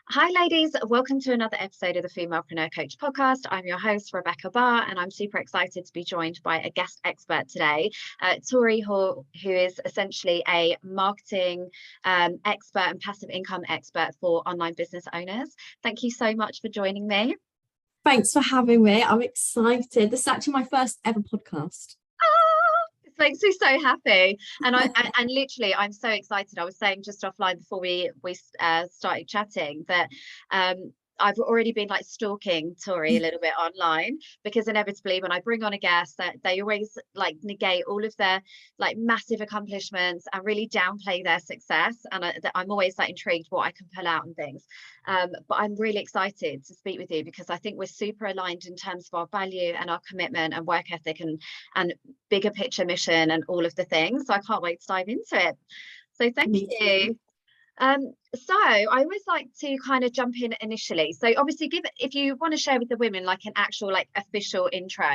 Hi, ladies. Welcome to another episode of the Femalepreneur Coach podcast. I'm your host, Rebecca Barr, and I'm super excited to be joined by a guest expert today, Tori, who is essentially a marketing expert and passive income expert for online business owners. Thank you so much for joining me. Thanks for having me. I'm excited. This is actually my first ever podcast. It makes me so happy, and literally I'm so excited. I was saying just offline before we started chatting that I've already been like stalking Tori a little bit online, because inevitably when I bring on a guest, that they always like negate all of their like massive accomplishments and really downplay their success, and I'm always like intrigued what I can pull out and things. But I'm really excited to speak with you because I think we're super aligned in terms of our value and our commitment and work ethic and bigger picture mission and all of the things. So I can't wait to dive into it. So thank you. So I always like to kind of jump in initially. So obviously if you want to share with the women like an actual like official intro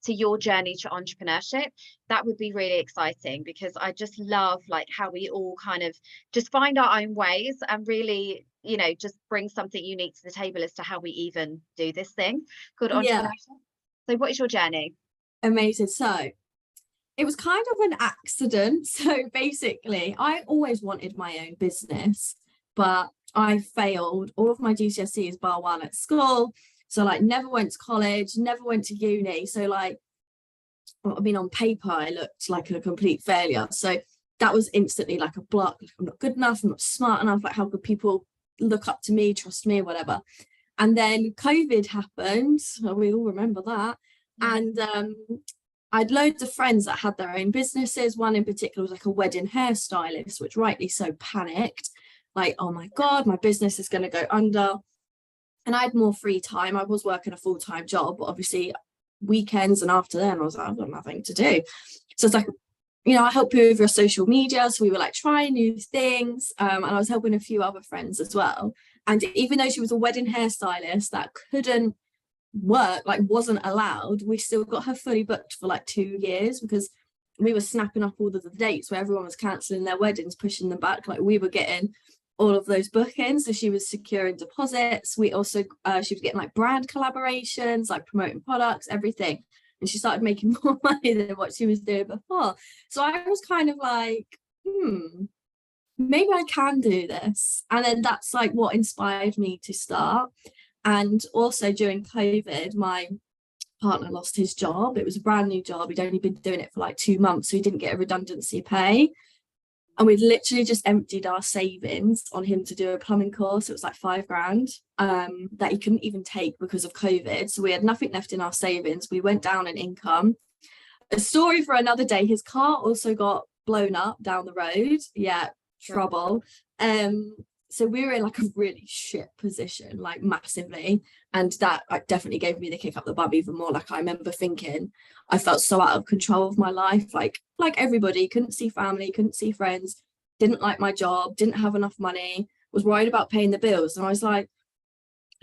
to your journey to entrepreneurship, that would be really exciting, because I just love like how we all kind of just find our own ways and really, you know, just bring something unique to the table as to how we even do this thing called entrepreneurship. So what is your journey? Amazing. So it was kind of an accident. So basically, I always wanted my own business, but I failed all of my GCSEs bar one at school. So like never went to college, never went to uni. So like, I mean, on paper, I looked like a complete failure. So that was instantly like a block. I'm not good enough. I'm not smart enough. Like, how could people look up to me, trust me, whatever? And then COVID happened. We all remember that. And I had loads of friends that had their own businesses. One in particular was like a wedding hairstylist, which rightly so panicked. Like, oh my God, my business is going to go under. And I had more free time. I was working a full-time job, but obviously weekends and after then I was like, I've got nothing to do. So it's like, you know, I help you with your social media. So we were like trying new things. And I was helping a few other friends as well. And even though she was a wedding hairstylist that couldn't work, like wasn't allowed, we still got her fully booked for like 2 years, because we were snapping up all of the dates where everyone was cancelling their weddings, pushing them back. Like, we were getting all of those bookings, so she was securing deposits. We also she was getting like brand collaborations, like promoting products, everything, and she started making more money than what she was doing before. So I was kind of like, maybe I can do this. And then that's like what inspired me to start. And also during COVID, my partner lost his job. It was a brand new job. He'd only been doing it for like 2 months, so he didn't get a redundancy pay. And we'd literally just emptied our savings on him to do a plumbing course. It was like £5,000 that he couldn't even take because of COVID. So we had nothing left in our savings. We went down in income. A story for another day. His car also got blown up down the road. Yeah, trouble. So we were in like a really shit position, like massively. And that like definitely gave me the kick up the bum even more. Like, I remember thinking I felt so out of control of my life, like everybody, couldn't see family, couldn't see friends, didn't like my job, didn't have enough money, was worried about paying the bills. And I was like,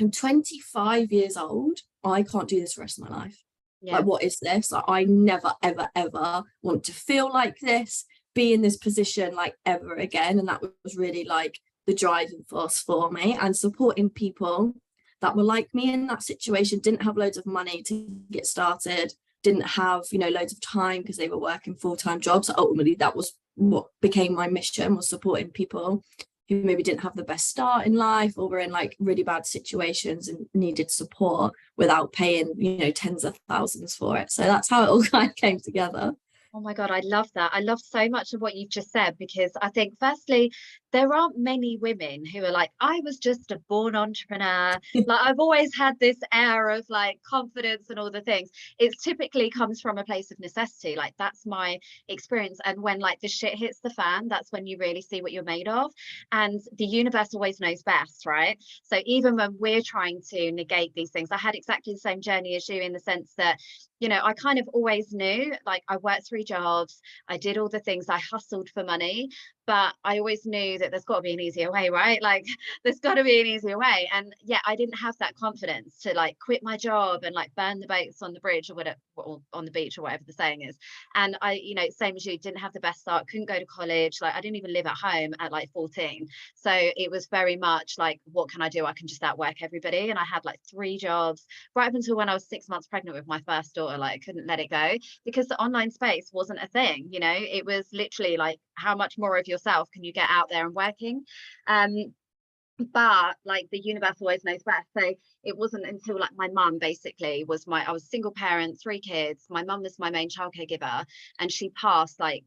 I'm 25 years old. I can't do this the rest of my life. Like, what is this? Like, I never, ever, ever want to feel like this, be in this position like ever again. And that was really like the driving force for me, and supporting people that were like me in that situation, didn't have loads of money to get started, didn't have, you know, loads of time because they were working full-time jobs. So ultimately that was what became my mission, was supporting people who maybe didn't have the best start in life, or were in like really bad situations and needed support without paying, you know, tens of thousands for it. So that's how it all kind of came together. Oh my God, I love that. I love so much of what you've just said, because I think firstly, there aren't many women who are like, I was just a born entrepreneur. Like, I've always had this air of like confidence and all the things. It typically comes from a place of necessity. Like, that's my experience. And when like the shit hits the fan, that's when you really see what you're made of. And the universe always knows best, right? So even when we're trying to negate these things, I had exactly the same journey as you, in the sense that, you know, I kind of always knew, like, I worked 3 jobs, I did all the things, I hustled for money, but I always knew that there's got to be an easier way, right? Like there's got to be an easier way. And yeah, I didn't have that confidence to like quit my job and like burn the boats on the bridge or whatever, or on the beach or whatever the saying is. And I, you know, same as you, didn't have the best start, couldn't go to college. Like I didn't even live at home at like 14. So it was very much like, what can I do? I can just outwork everybody. And I had like 3 jobs right up until when I was 6 months pregnant with my first daughter. Like I couldn't let it go because the online space wasn't a thing. You know, it was literally like, how much more of yourself can you get out there and working? But like the universe always knows best. So it wasn't until like my mum basically was I was single parent, 3 kids. My mum was my main childcare giver, and she passed like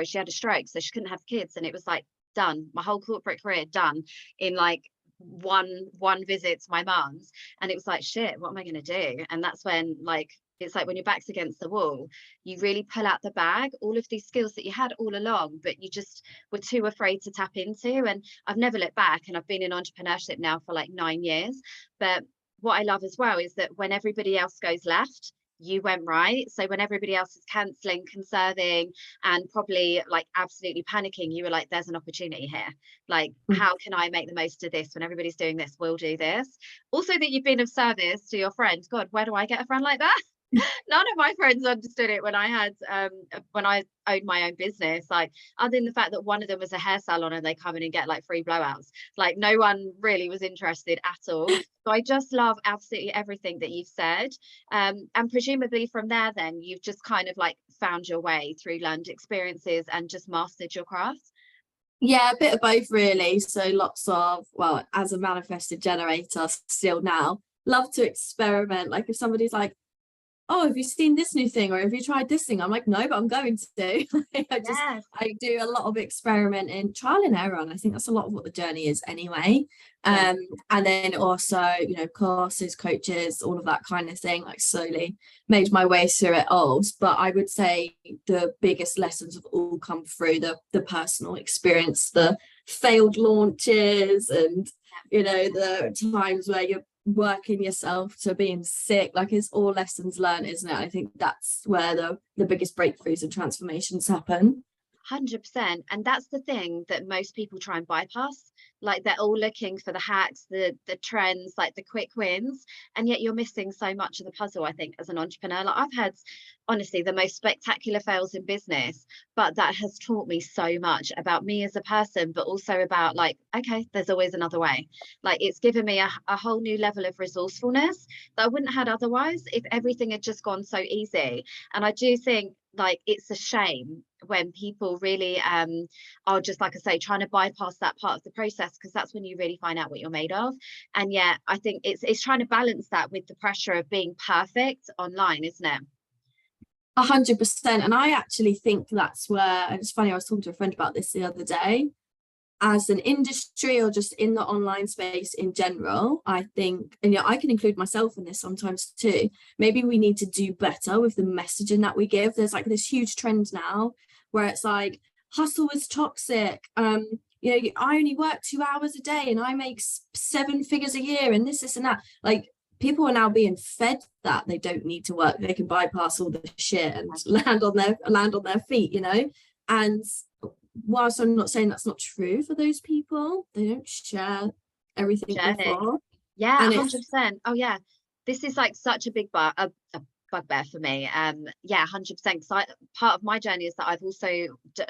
she had a stroke, so she couldn't have kids, and it was like done. My whole corporate career done in like one visit to my mum's. And it was like, shit, what am I going to do? And that's when like, it's like when your back's against the wall, you really pull out the bag, all of these skills that you had all along, but you just were too afraid to tap into. And I've never looked back, and I've been in entrepreneurship now for like 9 years. But what I love as well is that when everybody else goes left, you went right. So when everybody else is cancelling, conserving, and probably like absolutely panicking, you were like, there's an opportunity here. Like, how can I make the most of this when everybody's doing this? We'll do this. Also, that you've been of service to your friends. God, where do I get a friend like that? None of my friends understood it when I owned my own business, like other than the fact that one of them was a hair salon and they come in and get like free blowouts. Like no one really was interested at all. So I just love absolutely everything that you've said, and presumably from there then you've just kind of like found your way through learned experiences and just mastered your craft. Yeah, a bit of both really. So lots of, well, as a manifested generator still now, love to experiment. Like if somebody's like, oh, have you seen this new thing, or have you tried this thing? I'm like, no, but I'm going to. I do a lot of experimenting, trial and error, and I think that's a lot of what the journey is anyway. And then also, you know, courses, coaches, all of that kind of thing, like slowly made my way through it all. But I would say the biggest lessons have all come through the personal experience, the failed launches, and you know, the times where you're working yourself to being sick. Like it's all lessons learned, isn't it? I think that's where the biggest breakthroughs and transformations happen. 100%. And that's the thing that most people try and bypass. Like they're all looking for the hacks, the trends, like the quick wins, and yet you're missing so much of the puzzle. I think as an entrepreneur, like I've had honestly the most spectacular fails in business, but that has taught me so much about me as a person, but also about like, okay, there's always another way. Like it's given me a whole new level of resourcefulness that I wouldn't have had otherwise if everything had just gone so easy. And I do think like it's a shame when people really are just, like I say, trying to bypass that part of the process, because that's when you really find out what you're made of. And yet I think it's trying to balance that with the pressure of being perfect online, isn't it? 100%. And I actually think that's where, and it's funny, I was talking to a friend about this the other day, as an industry or just in the online space in general, I think, and yeah, I can include myself in this sometimes too, maybe we need to do better with the messaging that we give. There's like this huge trend now where it's like, hustle is toxic. You know, I only work 2 hours a day and I make 7 figures a year and this and that. Like people are now being fed that they don't need to work. They can bypass all the shit and land on their feet, you know. And whilst I'm not saying that's not true for those people, they don't share everything before. Yeah, 100%. Oh yeah, this is like such a big bugbear for me. Yeah, 100%. Because part of my journey is that I've also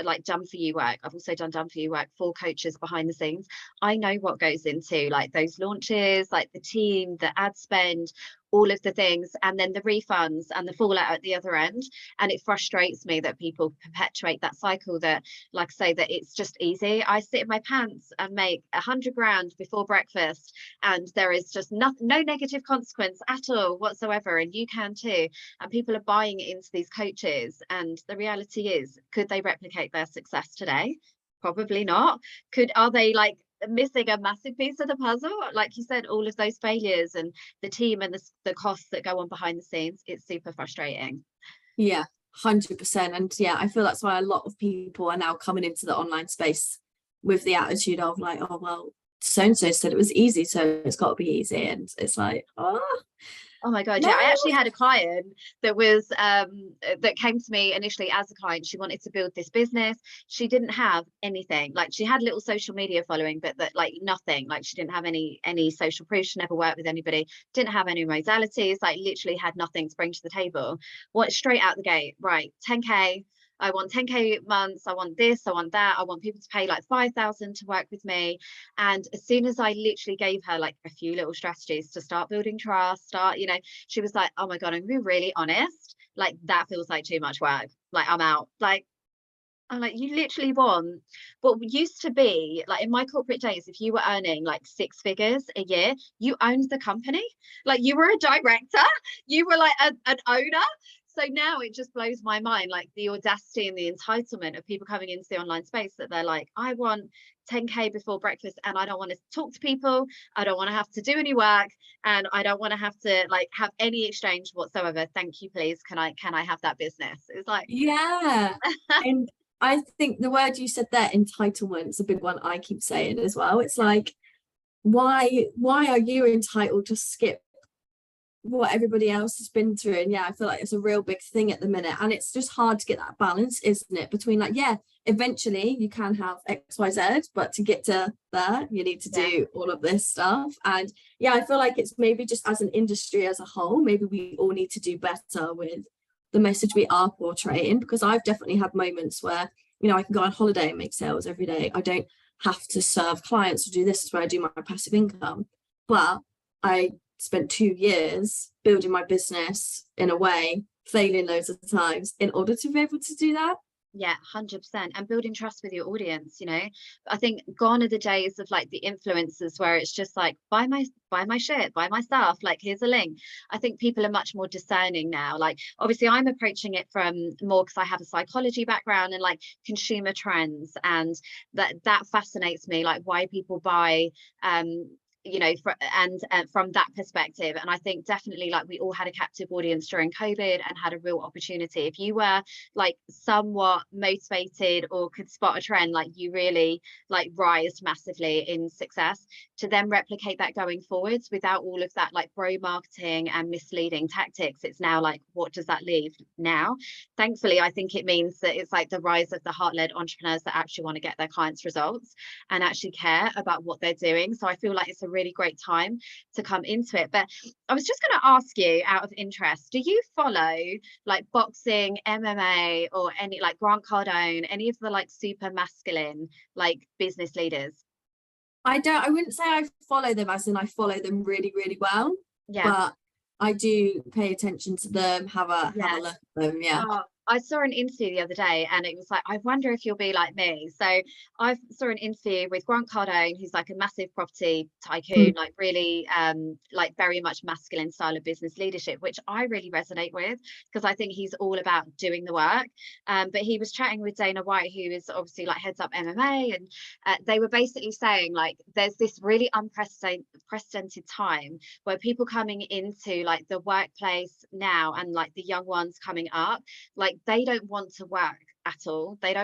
like done for you work. I've also done for you work for coaches behind the scenes. I know what goes into like those launches, like the team, the ad spend, all of the things, and then the refunds and the fallout at the other end. And it frustrates me that people perpetuate that cycle that, like I say, that it's just easy. I sit in my pants and make 100 grand before breakfast, and there is just no negative consequence at all whatsoever, and you can too. And people are buying into these coaches, and the reality is, could they replicate their success today? Probably not. Are they like missing a massive piece of the puzzle? Like you said, all of those failures and the team and the costs that go on behind the scenes, it's super frustrating. Yeah, 100%. And yeah, I feel that's why a lot of people are now coming into the online space with the attitude of like, oh well, so and so said it was easy, so it's got to be easy. And it's like, oh, Oh my God, No. yeah. I actually had a client that was that came to me initially as a client. She wanted to build this business. She didn't have anything. Like, she had a little social media following, but that, like, nothing. Like, she didn't have any social proof. She never worked with anybody, didn't have any modalities, like literally had nothing to bring to the table. What, straight out the gate, right, 10K. I want 10K months. I want this. I want that. I want people to pay like 5,000 to work with me. And as soon as I literally gave her like a few little strategies to start building trust, she was like, oh my God, I'm being really honest. Like, that feels like too much work. Like, I'm out. Like, I'm like, you literally want what used to be like in my corporate days, if you were earning like 6 figures a year, you owned the company. Like, you were a director, you were like an owner. So now it just blows my mind, like the audacity and the entitlement of people coming into the online space, that they're like, I want 10K before breakfast, and I don't want to talk to people. I don't want to have to do any work, and I don't want to have to like have any exchange whatsoever. Thank you, please. Can I have that business? It's like, Yeah. And I think the word you said there, entitlement, is a big one I keep saying as well. It's like, why are you entitled to skip what everybody else has been through? And yeah, I feel like it's a real big thing at the minute, and it's just hard to get that balance, isn't it, between like, yeah, eventually you can have XYZ, but to get to there you need to do all of this stuff. And yeah, I feel like it's maybe just as an industry as a whole, maybe we all need to do better with the message we are portraying, because I've definitely had moments where, you know, I can go on holiday and make sales every day. I don't have to serve clients to do this. Is where I do my passive income. But I spent 2 years building my business in a way, failing loads of times in order to be able to do that. Yeah, 100%. And building trust with your audience, you know. I think gone are the days of like the influencers where it's just like, buy my shit, buy my stuff, like, here's a link. I think people are much more discerning now. Like, obviously I'm approaching it from more because I have a psychology background and like consumer trends, and that fascinates me, like why people buy, you know, from that perspective. And I think definitely, like, we all had a captive audience during COVID and had a real opportunity. If you were like somewhat motivated or could spot a trend, like, you really like rise massively in success. To then replicate that going forwards without all of that like bro marketing and misleading tactics, it's now like, what does that leave now? Thankfully, I think it means that it's like the rise of the heart-led entrepreneurs that actually want to get their clients results and actually care about what they're doing. So I feel like it's a really great time to come into it. But I was just going to ask you, out of interest, do you follow like boxing, MMA, or any like Grant Cardone, any of the like super masculine like business leaders? I wouldn't say I follow them as in I follow them really, really well. Yeah. But I do pay attention to them, have a look at them. Yeah. Oh, I saw an interview the other day and it was like, I wonder if you'll be like me. So I saw an interview with Grant Cardone, who's like a massive property tycoon, like really like very much masculine style of business leadership, which I really resonate with because I think he's all about doing the work. But he was chatting with Dana White, who is obviously like heads up MMA, and they were basically saying like, there's this really unprecedented time where people coming into like the workplace now, and like the young ones coming up, like they don't want to work at all. They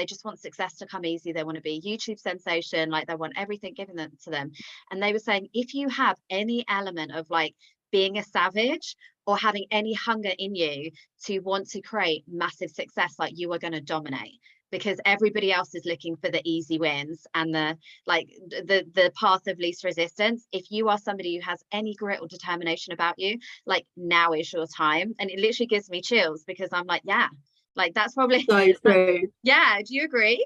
just want success to come easy. They want to be a YouTube sensation, like they want everything given to them. And they were saying, if you have any element of like being a savage or having any hunger in you to want to create massive success, like, you are going to dominate, because everybody else is looking for the easy wins and the path of least resistance. If you are somebody who has any grit or determination about you, like, now is your time. And it literally gives me chills because I'm like, yeah, like that's probably So true. Yeah, do you agree?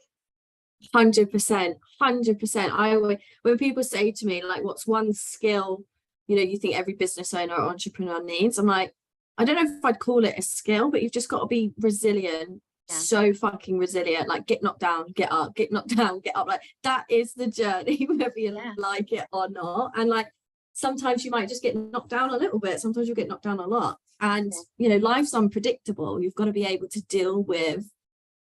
100%. I always, when people say to me like, what's one skill, you know, you think every business owner or entrepreneur needs, I'm like, I don't know if I'd call it a skill, but you've just got to be resilient. So fucking resilient. Like, get knocked down, get up, get knocked down, get up. Like, that is the journey, whether you like it or not. And like, sometimes you might just get knocked down a little bit, sometimes you'll get knocked down a lot. And you know, life's unpredictable. You've got to be able to deal with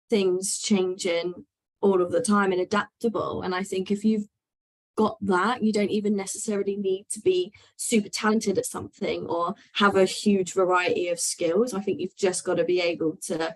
things changing all of the time and adaptable. And I think if you've got that, you don't even necessarily need to be super talented at something or have a huge variety of skills. I think you've just got to be able to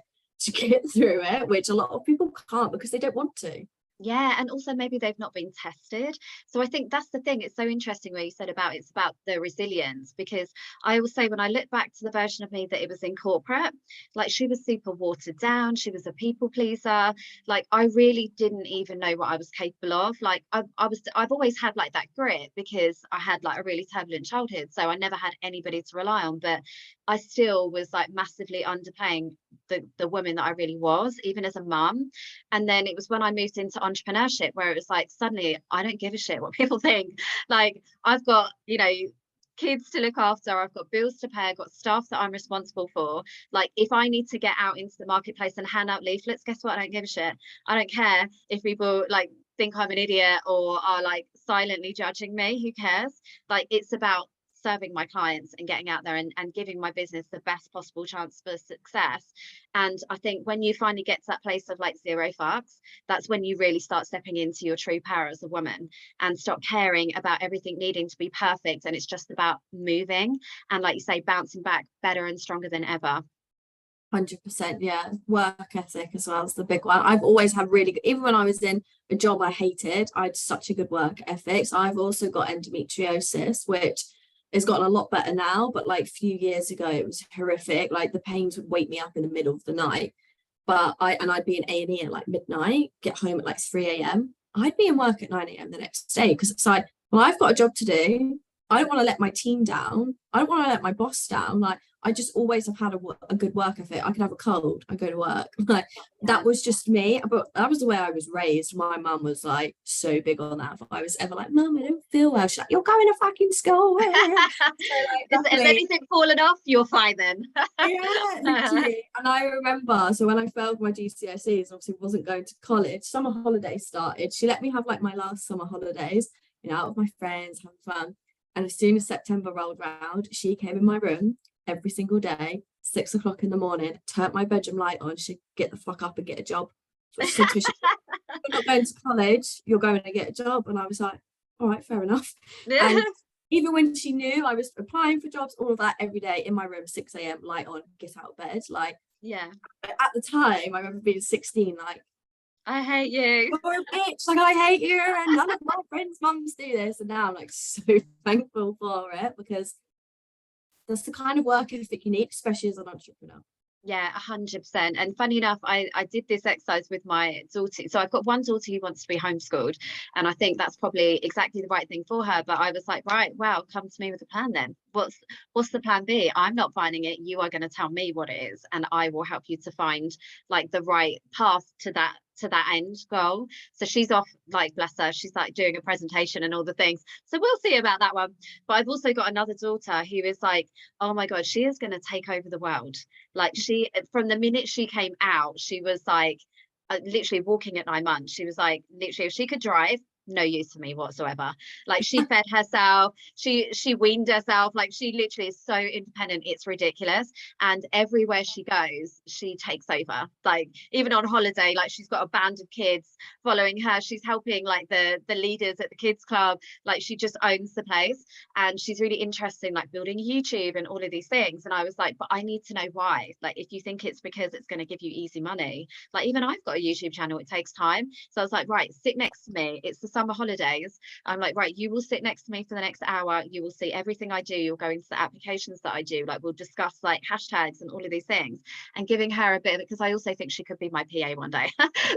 get through it, which a lot of people can't because they don't want to. Yeah, and also maybe they've not been tested. So I think that's the thing. It's so interesting where you said about it's about the resilience, because I always say when I look back to the version of me that it was in corporate, like she was super watered down, she was a people pleaser. Like I really didn't even know what I was capable of. Like I've always had like that grit because I had like a really turbulent childhood. So I never had anybody to rely on, but I still was like massively underplaying the woman that I really was, even as a mum. And then it was when I moved into entrepreneurship where it was like, suddenly I don't give a shit what people think. Like I've got, kids to look after, I've got bills to pay, I've got staff that I'm responsible for. Like if I need to get out into the marketplace and hand out leaflets, guess what? I don't give a shit. I don't care if people like think I'm an idiot or are like silently judging me. Who cares? Like it's about serving my clients and getting out there and giving my business the best possible chance for success. And I think when you finally get to that place of like zero fucks, that's when you really start stepping into your true power as a woman and stop caring about everything needing to be perfect. And it's just about moving and, like you say, bouncing back better and stronger than ever. 100%, yeah. Work ethic as well is the big one. I've always had really good, even when I was in a job I hated, I had such a good work ethic. So I've also got endometriosis, which has gotten a lot better now, but like a few years ago it was horrific. Like the pains would wake me up in the middle of the night. But I'd be in A&E at like midnight, get home at like 3 a.m. I'd be in work at 9 a.m. the next day because it's like, well, I've got a job to do. I don't want to let my team down. I don't want to let my boss down. Like I just always have had a good work ethic. I could have a cold, I go to work. Like that was just me. But that was the way I was raised. My mum was like so big on that. If I was ever like, Mum, I don't feel well, she's like, you're going to fucking school. So like, Has anything fallen off? You're fine then. yeah, literally. And I remember, so when I failed my GCSEs, obviously wasn't going to college, summer holidays started. She let me have like my last summer holidays, out with my friends, having fun. And as soon as September rolled round, she came in my room every single day, 6 o'clock in the morning, turned my bedroom light on. She'd get the fuck up and get a job. So she said to me, you're not going to college, you're going to get a job. And I was like, all right, fair enough. And even when she knew I was applying for jobs, all of that every day in my room, 6 a.m, light on, get out of bed. Like, yeah. At the time, I remember being 16, like, I hate you. you're a bitch, like, I hate you, and none of my friends' mums do this. And now I'm like so thankful for it because that's the kind of work ethic you need, especially as an entrepreneur. Yeah, 100%. And funny enough, I did this exercise with my daughter. So I've got one daughter who wants to be homeschooled, and I think that's probably exactly the right thing for her. But I was like, right, well, come to me with a plan then. What's the plan B? I'm not finding it. You are going to tell me what it is, and I will help you to find like the right path to that end goal. So she's off, like, bless her, she's like doing a presentation and all the things. So we'll see about that one. But I've also got another daughter who is like, oh my God, she is going to take over the world. Like she, from the minute she came out, she was like, literally walking at 9 months. She was like, literally, if she could drive, no use to me whatsoever. Like she fed herself, she weaned herself, like she literally is so independent, it's ridiculous. And everywhere she goes, she takes over. Like even on holiday, like she's got a band of kids following her, she's helping like the leaders at the kids club, like she just owns the place. And she's really interested in like building YouTube and all of these things. And I was like, but I need to know why. Like if you think it's because it's going to give you easy money, like even I've got a YouTube channel, it takes time. So I was like, right, sit next to me, it's the summer holidays. I'm like, right, you will sit next to me for the next hour, you will see everything I do, you'll go into the applications that I do, like we'll discuss like hashtags and all of these things, and giving her a bit of it, because I also think she could be my PA one day.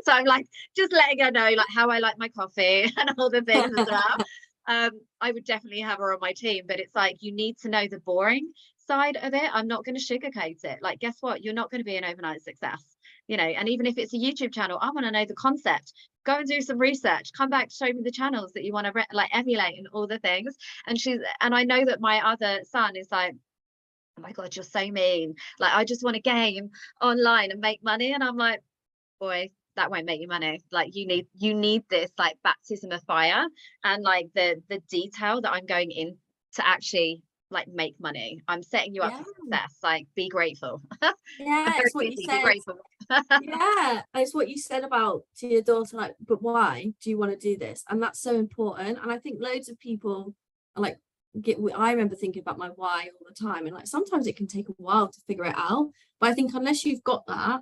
So I'm like just letting her know like how I like my coffee and all the things as well. I would definitely have her on my team, but it's like you need to know the boring side of it. I'm not going to sugarcoat it. Like guess what, you're not going to be an overnight success, and even if it's a YouTube channel, I want to know the concept. Go and do some research, come back, show me the channels that you want to like emulate and all the things. And I know that my other son is like, oh my God, you're so mean, like I just want to game online and make money. And I'm like, boy, that won't make you money. Like you need this like baptism of fire and like the detail that I'm going in to actually like make money. I'm setting you up for success. Like be grateful. Yeah, it's what you said. Be grateful. Yeah, it's what you said about to your daughter, like, but why do you want to do this? And that's so important. And I think loads of people are like, I remember thinking about my why all the time, and like sometimes it can take a while to figure it out. But I think unless you've got that,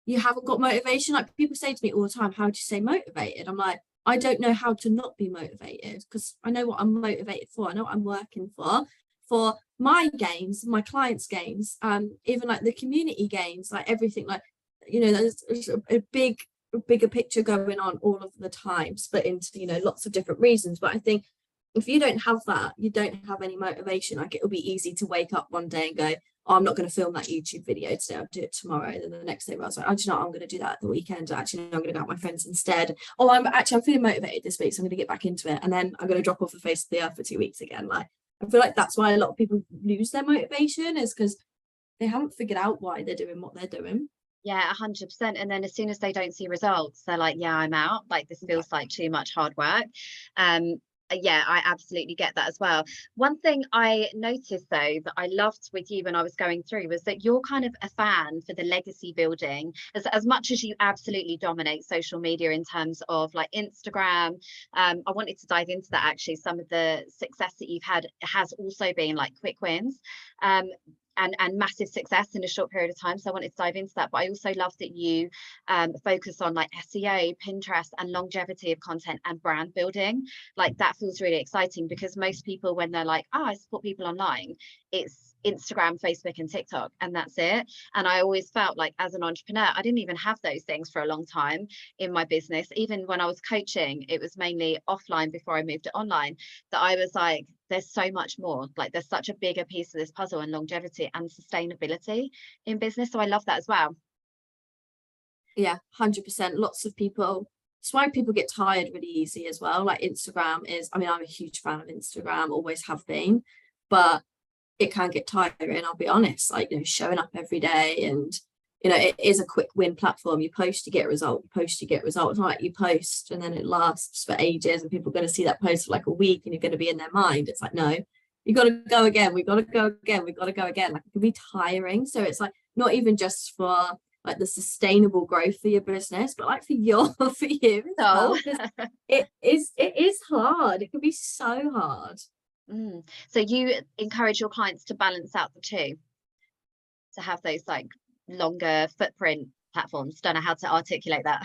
you haven't got motivation. Like people say to me all the time, how do you stay motivated? I'm like, I don't know how to not be motivated, because I know what I'm motivated for. I know what I'm working for my gains, my clients' gains, even like the community gains, like everything, like, you know, there's a bigger picture going on all of the time, split into, you know, lots of different reasons. But I think if you don't have that, you don't have any motivation. Like it'll be easy to wake up one day and go, oh, I'm not going to film that YouTube video today, I'll do it tomorrow. And then the next day I was like, oh, do you know what? I'm going to do that at the weekend. Actually, I'm going to go out with my friends instead. Oh, I'm feeling motivated this week, so I'm going to get back into it. And then I'm going to drop off the face of the earth for 2 weeks again. Like, I feel like that's why a lot of people lose their motivation, is because they haven't figured out why they're doing what they're doing. Yeah, 100%. And then as soon as they don't see results, they're like, yeah, I'm out. Like this feels like too much hard work. Yeah, I absolutely get that as well. One thing I noticed though that I loved with you when I was going through was that you're kind of a fan for the legacy building, as much as you absolutely dominate social media in terms of like Instagram. I wanted to dive into that actually. Some of the success that you've had has also been like quick wins. And massive success in a short period of time. So I wanted to dive into that. But I also love that you focus on like SEO, Pinterest, and longevity of content and brand building. Like that feels really exciting, because most people, when they're like, oh, I support people online, it's Instagram, Facebook, and TikTok, and that's it. And I always felt like as an entrepreneur, I didn't even have those things for a long time in my business. Even when I was coaching, it was mainly offline before I moved to online, that I was like, there's so much more, like there's such a bigger piece of this puzzle, and longevity and sustainability in business. So I love that as well. Yeah, 100%. Lots of people, that's why people get tired really easy as well. Like Instagram is, I mean, I'm a huge fan of Instagram, always have been, but it can get tiring, I'll be honest. Like, you know, showing up every day, and you know, it is a quick win platform. You post, you get a result, you post, you get results. Like you post and then it lasts for ages, and people are going to see that post for like a week, and you're going to be in their mind. It's like, no, you got to go again, we got to go again, we got to go again. Like it can be tiring. So it's like not even just for like the sustainable growth for your business, but like for you as well. It is hard. It can be so hard. So you encourage your clients to balance out the two, to have those like longer footprint platforms. Don't know how to articulate that.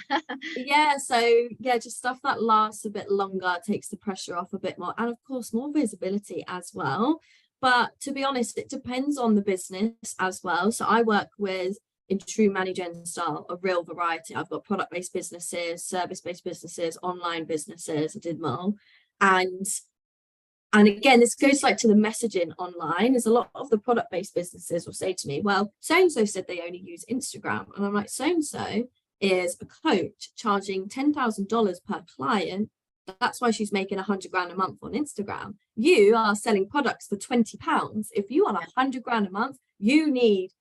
Yeah, so yeah, just stuff that lasts a bit longer, takes the pressure off a bit more, and of course more visibility as well. But to be honest, it depends on the business as well. So I work with, in true management style, a real variety. I've got product-based businesses, service-based businesses, online businesses, I did them all. And again, this goes like to the messaging online. There's a lot of the product-based businesses will say to me, well, so-and-so said they only use Instagram. And I'm like, so-and-so is a coach charging $10,000 per client. That's why she's making 100 grand a month on Instagram. You are selling products for £20. If you want 100 grand a month, you need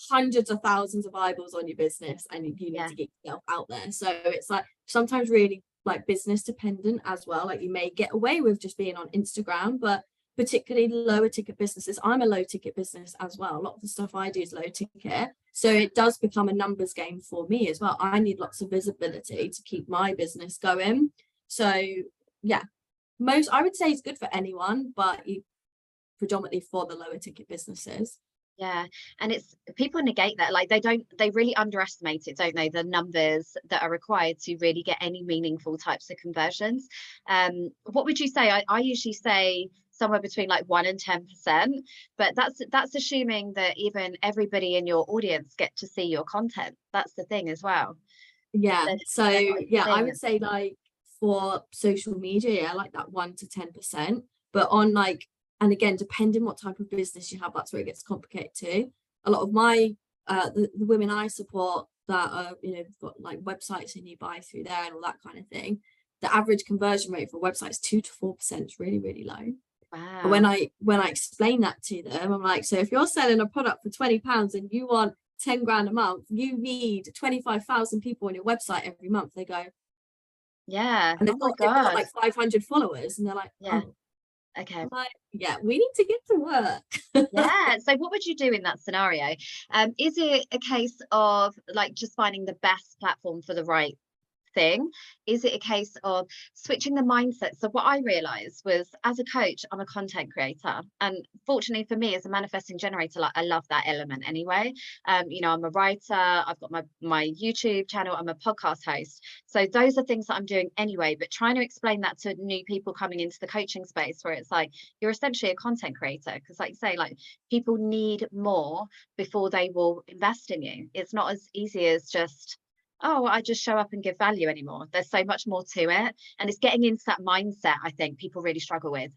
hundreds of thousands of eyeballs on your business, and you need to get yourself out there. So it's like sometimes really like business dependent as well. Like you may get away with just being on Instagram, but particularly lower ticket businesses, I'm a low ticket business as well. A lot of the stuff I do is low ticket, so it does become a numbers game for me as well. I need lots of visibility to keep my business going. So yeah, I would say it's good for anyone, but predominantly for the lower ticket businesses. Yeah, and it's, people negate that, like they really underestimate it, don't they, the numbers that are required to really get any meaningful types of conversions. What would you say? I usually say somewhere between like 1 and 10%, but that's assuming that even everybody in your audience get to see your content. That's the thing as well. Yeah, so yeah, I would say like for social media, yeah, like that 1 to 10%, but on like, and again, depending what type of business you have, that's where it gets complicated too. A lot of my the women I support that are, you know, got like websites and you buy through there and all that kind of thing, the average conversion rate for websites is 2 to 4%. Is really, really low. Wow. But when I explain that to them, I'm like, so if you're selling a product for £20 and you want 10 grand a month, you need 25,000 people on your website every month. They go, yeah, and they've got like 500 followers, and they're like, yeah. Oh. Okay. Like, yeah, we need to get to work. Yeah. So what would you do in that scenario? Is it a case of like just finding the best platform for the right thing? Is it a case of switching the mindset? So what I realized was, as a coach, I'm a content creator, and fortunately for me, as a manifesting generator, like I love that element anyway. You know, I'm a writer, I've got my YouTube channel, I'm a podcast host, so those are things that I'm doing anyway. But trying to explain that to new people coming into the coaching space, where it's like, you're essentially a content creator, because like you say, like, people need more before they will invest in you. It's not as easy as just, oh, I just show up and give value anymore. There's so much more to it, and it's getting into that mindset, I think, people really struggle with.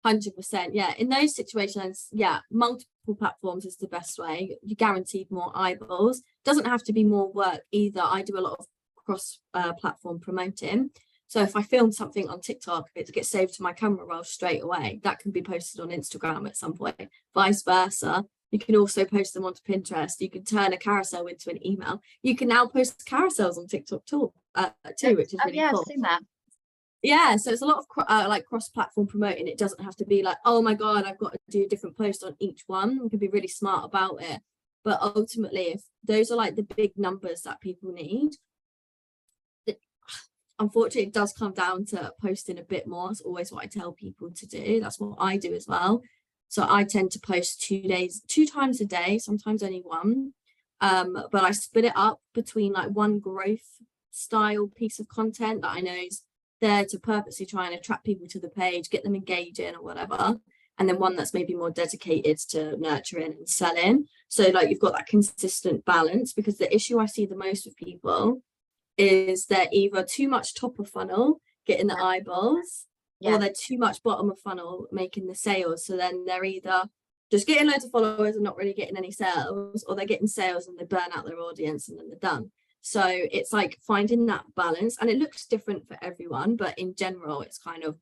100%. Yeah, in those situations, yeah, multiple platforms is the best way. You guaranteed more eyeballs. Doesn't have to be more work either. I do a lot of cross platform promoting. So if I film something on TikTok, it gets saved to my camera roll straight away. That can be posted on Instagram at some point. Vice versa. You can also post them onto Pinterest. You can turn a carousel into an email. You can now post carousels on TikTok too, which is really cool. I've seen that. Yeah, so it's a lot of like cross-platform promoting. It doesn't have to be like, oh my God, I've got to do a different post on each one. We can be really smart about it. But ultimately, if those are like the big numbers that people need, unfortunately, it does come down to posting a bit more. It's always what I tell people to do. That's what I do as well. So I tend to post 2 times a day, sometimes only one. But I split it up between like one growth style piece of content that I know is there to purposely try and attract people to the page, get them engaging or whatever. And then one that's maybe more dedicated to nurturing and selling. So like you've got that consistent balance, because the issue I see the most with people is they're either too much top of funnel, getting the eyeballs, or they're too much bottom of funnel, making the sales. So then they're either just getting loads of followers and not really getting any sales, or they're getting sales and they burn out their audience and then they're done. So it's like finding that balance, and it looks different for everyone, but in general, it's kind of,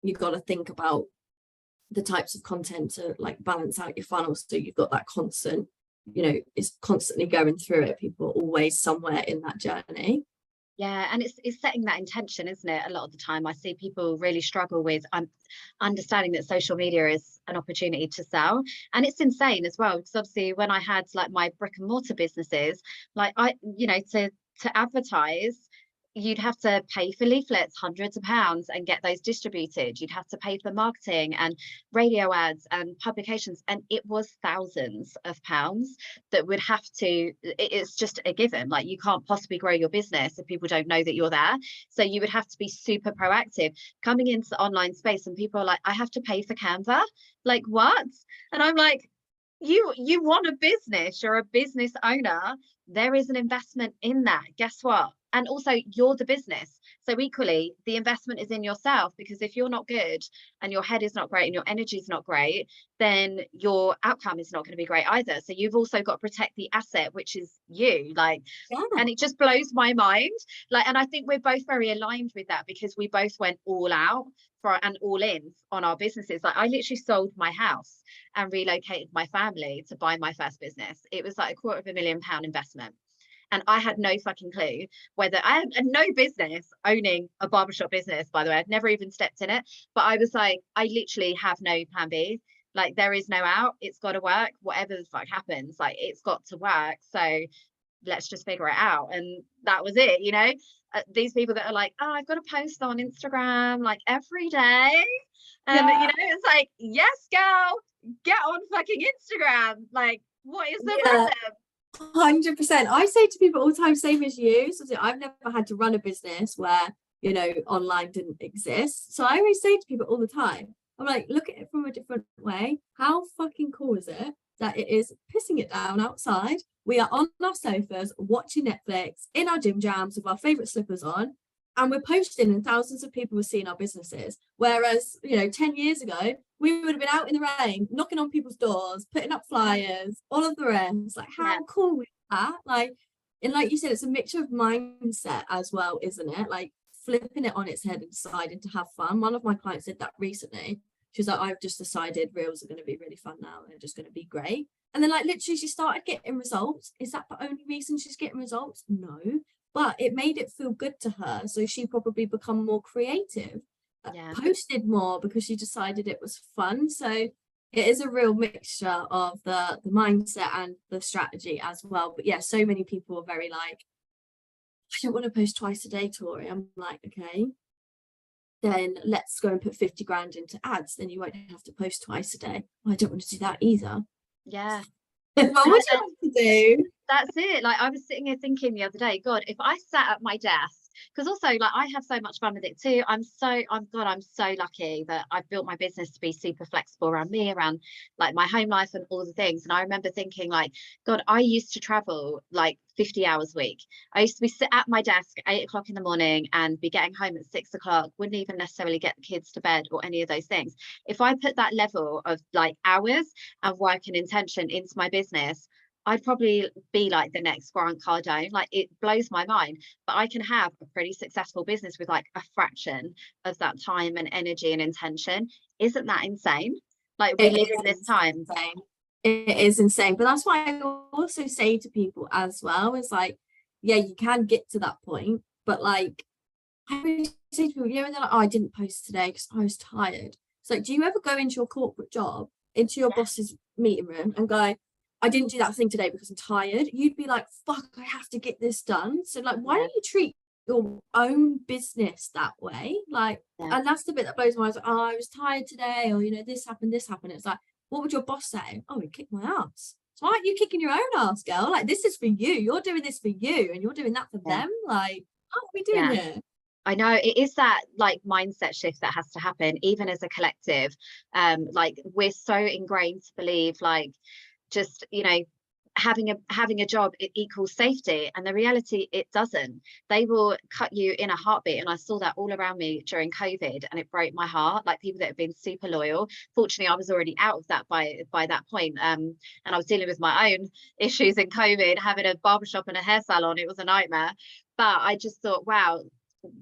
you've got to think about the types of content to like balance out your funnel. So you've got that constant, you know, it's constantly going through it. People are always somewhere in that journey. Yeah, and it's setting that intention, isn't it? A lot of the time I see people really struggle with understanding that social media is an opportunity to sell. And it's insane as well, because obviously when I had like my brick and mortar businesses, like I, you know, to advertise, you'd have to pay for leaflets, hundreds of pounds, and get those distributed. You'd have to pay for marketing and radio ads and publications, and it was thousands of pounds that would have to, it's just a given. Like, you can't possibly grow your business if people don't know that you're there. So you would have to be super proactive coming into the online space, and people are like, I have to pay for Canva. Like, what? And I'm like, you want a business, you're a business owner, there is an investment in that. Guess what? And also, you're the business. So equally, the investment is in yourself, because if you're not good and your head is not great and your energy is not great, then your outcome is not going to be great either. So you've also got to protect the asset, which is you. Like, and it just blows my mind. Like, and I think we're both very aligned with that, because we both went all out for and all in on our businesses. Like, I literally sold my house and relocated my family to buy my first business. It was like £250,000 investment. And I had no fucking clue whether I had no business owning a barbershop business, by the way. I'd never even stepped in it. But I was like, I literally have no plan B. Like, there is no out. It's got to work. Whatever the fuck happens, like, it's got to work. So let's just figure it out. And that was it, you know. These people that are like, oh, I've got to post on Instagram like every day. And, you know, it's like, yes, girl, get on fucking Instagram. Like, what is the problem? 100%. I say to people all the time, same as you. So I've never had to run a business where, you know, online didn't exist. So I always say to people all the time, I'm like, look at it from a different way. How fucking cool is it that it is pissing it down outside? We are on our sofas watching Netflix in our gym jams with our favorite slippers on, and we're posting, and thousands of people are seeing our businesses. Whereas, you know, 10 years ago, we would have been out in the rain, knocking on people's doors, putting up flyers, all of the rest. Like, how cool is that? Like, and like you said, it's a mixture of mindset as well, isn't it? Like, flipping it on its head and deciding to have fun. One of my clients did that recently. She was like, I've just decided reels are going to be really fun now, and they're just going to be great. And then, like, literally she started getting results. Is that the only reason she's getting results? No. But it made it feel good to her. So she probably become more creative, posted more because she decided it was fun. So it is a real mixture of the mindset and the strategy as well. But yeah, so many people are very like, I don't want to post twice a day, Tori. I'm like, okay, then let's go and put 50 grand into ads. Then you won't have to post twice a day. Well, I don't want to do that either. Yeah. But what do you have to do? That's it. Like, I was sitting here thinking the other day, God, if I sat at my desk, because also like I have so much fun with it too. I'm so lucky that I've built my business to be super flexible around me, around like my home life and all the things. And I remember thinking like, God, I used to travel like 50 hours a week. I used to be sit at my desk 8 o'clock in the morning and be getting home at 6 o'clock, wouldn't even necessarily get the kids to bed or any of those things. If I put that level of like hours and work and intention into my business, I'd probably be like the next Grant Cardone. Like, it blows my mind, but I can have a pretty successful business with like a fraction of that time and energy and intention. Isn't that insane? Like, we It live in this is time. insane. It is insane. But that's why I also say to people as well, is like, yeah, you can get to that point, but like I really say to people, you know, when they're like, oh, I didn't post today because I was tired. It's like, do you ever go into your corporate job, into your boss's meeting room and go, I didn't do that thing today because I'm tired? You'd be like, fuck, I have to get this done. So like, why Yeah, don't you treat your own business that way? Like, yeah, and that's the bit that blows my eyes. Like, oh, I was tired today, or you know, this happened, this happened. It's like, what would your boss say? Oh, he kicked my ass. So why aren't you kicking your own ass, girl? Like, this is for you. You're doing this for you, and you're doing that for yeah, them. Like, what are we doing yeah. here? I know it is that like mindset shift that has to happen, even as a collective. Like, we're so ingrained to believe like, just, you know, having a job, it equals safety, and the reality, it doesn't. They will cut you in a heartbeat, and I saw that all around me during COVID, and it broke my heart. Like, people that have been super loyal. Fortunately, I was already out of that by that point, and I was dealing with my own issues in COVID, having a barbershop and a hair salon. It was a nightmare. But I just thought, wow,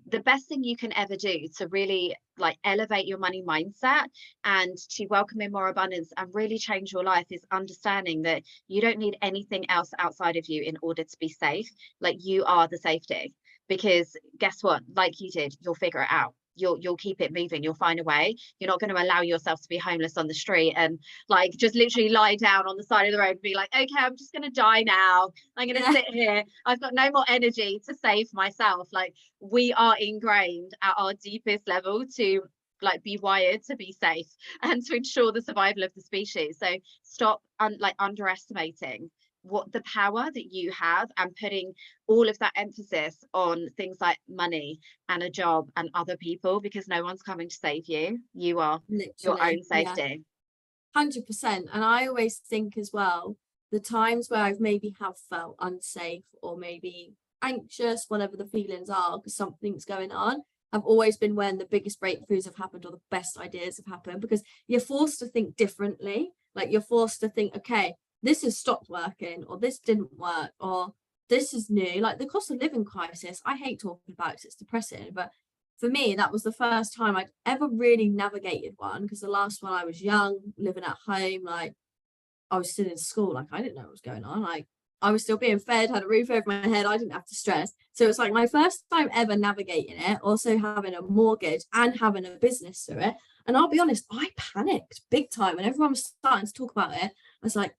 the best thing you can ever do to really like elevate your money mindset and to welcome in more abundance and really change your life is understanding that you don't need anything else outside of you in order to be safe. Like, you are the safety, because guess what, like you did, you'll figure it out. You'll keep it moving. You'll find a way. You're not going to allow yourself to be homeless on the street and like just literally lie down on the side of the road and be like, okay, I'm just going to die now. I'm going to sit here. I've got no more energy to save myself. Like, we are ingrained at our deepest level to like be wired to be safe and to ensure the survival of the species. So stop underestimating what the power that you have, and putting all of that emphasis on things like money and a job and other people, because no one's coming to save you. You are your Literally, own yeah, safety. 100%. And I always think as well, the times where I've maybe have felt unsafe or maybe anxious, whatever the feelings are, because something's going on, have always been when the biggest breakthroughs have happened or the best ideas have happened, because you're forced to think differently. Like, you're forced to think, okay, this has stopped working, or this didn't work, or this is new. Like, the cost of living crisis, I hate talking about it because it's depressing, but for me, that was the first time I'd ever really navigated one, because the last one, I was young, living at home, like I was still in school, like I didn't know what was going on. Like, I was still being fed, had a roof over my head, I didn't have to stress. So it's like my first time ever navigating it, also having a mortgage and having a business through it. And I'll be honest, I panicked big time. And everyone was starting to talk about it, I was like,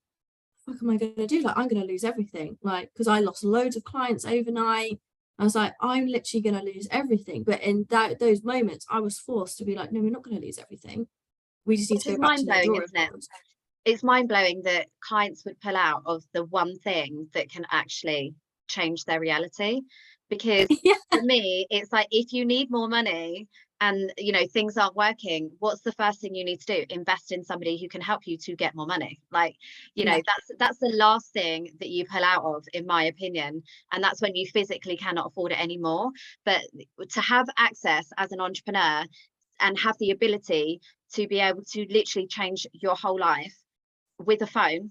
what am I going to do? Like, I'm going to lose everything. Like, because I lost loads of clients overnight. I was like, I'm literally going to lose everything. But in those moments, I was forced to be like, no, we're not going to lose everything. We just need Which to is go back to the mind-blowing, drawing isn't it? board. It's mind-blowing that clients would pull out of the one thing that can actually change their reality. Because Yeah, for me, it's like, if you need more money and you know things aren't working, what's the first thing you need to do? Invest in somebody who can help you to get more money. Like, you know, yeah, that's the last thing that you pull out of, in my opinion. And that's when you physically cannot afford it anymore. But to have access as an entrepreneur and have the ability to be able to literally change your whole life with a phone,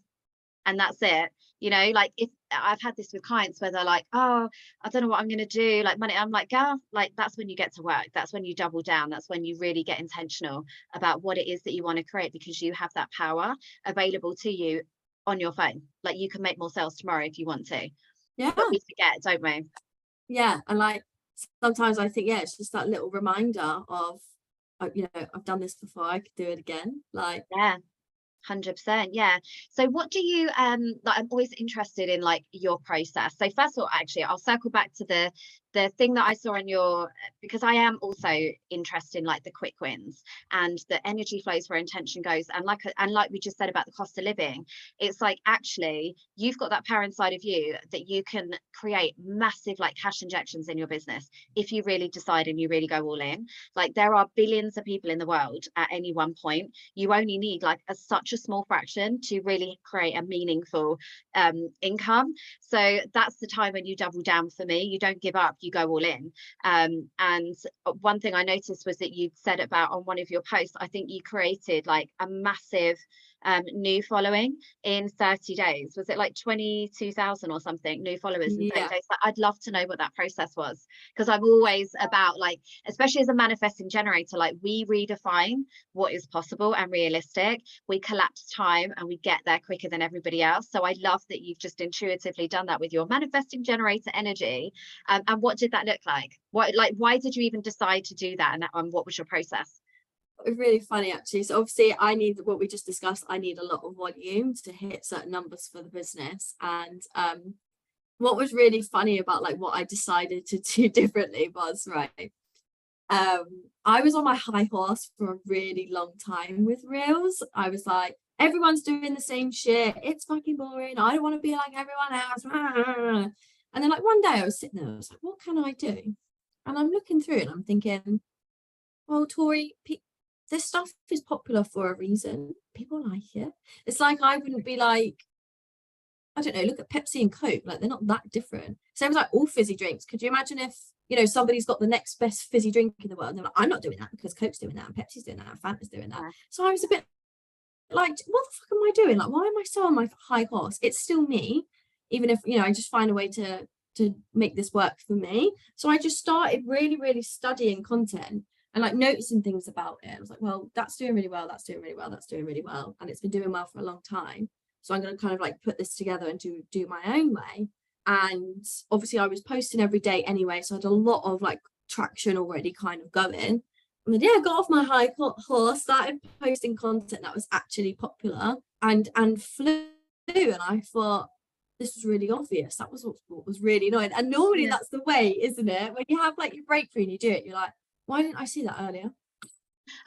and that's it. You know, like, if I've had this with clients where they're like, oh, I don't know what I'm going to do, like money, I'm like, girl, like, that's when you get to work. That's when you double down. That's when you really get intentional about what it is that you want to create, because you have that power available to you on your phone. Like, you can make more sales tomorrow if you want to. yeah, But we forget, don't we? yeah. And like, sometimes I think, yeah, it's just that little reminder of, you know, I've done this before, I could do it again. Like, Yeah, 100%, yeah. So what do you like, I'm always interested in like your process. So first of all, actually, I'll circle back to the thing that I saw in your, because I am also interested in like the quick wins and the energy flows where intention goes. And like we just said about the cost of living, it's like actually you've got that power inside of you that you can create massive like cash injections in your business if you really decide and you really go all in. Like there are billions of people in the world at any one point. You only need like such a small fraction to really create a meaningful income. So that's the time when you double down. For me, you don't give up, you go all in. And one thing I noticed was that you said about on one of your posts, I think you created like a massive new following in 30 days. Was it like 22,000 or something new followers in 30 days? I'd love to know what that process was, because I'm always about like, especially as a manifesting generator, like we redefine what is possible and realistic. We collapse time and we get there quicker than everybody else. So I love that you've just intuitively done that with your manifesting generator energy. And what did that look like? Why did you even decide to do that? And what was your process? It's really funny actually. So obviously I need what we just discussed. I need a lot of volume to hit certain numbers for the business. And what was really funny about like what I decided to do differently was, right, I was on my high horse for a really long time with reels. I was like, everyone's doing the same shit, it's fucking boring, I don't want to be like everyone else. And then like one day I was sitting there, I was like, what can I do? And I'm looking through and I'm thinking, well, Tori, this stuff is popular for a reason. People like it. It's like I wouldn't be like, I don't know, look at Pepsi and Coke, like they're not that different. Same as like all fizzy drinks. Could you imagine if, you know, somebody's got the next best fizzy drink in the world and they're like, I'm not doing that because Coke's doing that and Pepsi's doing that and Fanta's doing that. Yeah. So I was a bit like, what the fuck am I doing? Like, why am I so on my high horse? It's still me, even if, you know, I just find a way to make this work for me. So I just started really, really studying content and like noticing things about it. I was like, well, that's doing really well, that's doing really well, that's doing really well. And it's been doing well for a long time. So I'm going to kind of like put this together and do my own way. And obviously I was posting every day anyway. So I had a lot of like traction already kind of going. And then, yeah, got off my high horse, started posting content that was actually popular and flew. And I thought, this was really obvious. That was what was really annoying. And normally that's the way, isn't it? When you have like your breakthrough and you do it, you're like, why didn't I see that earlier?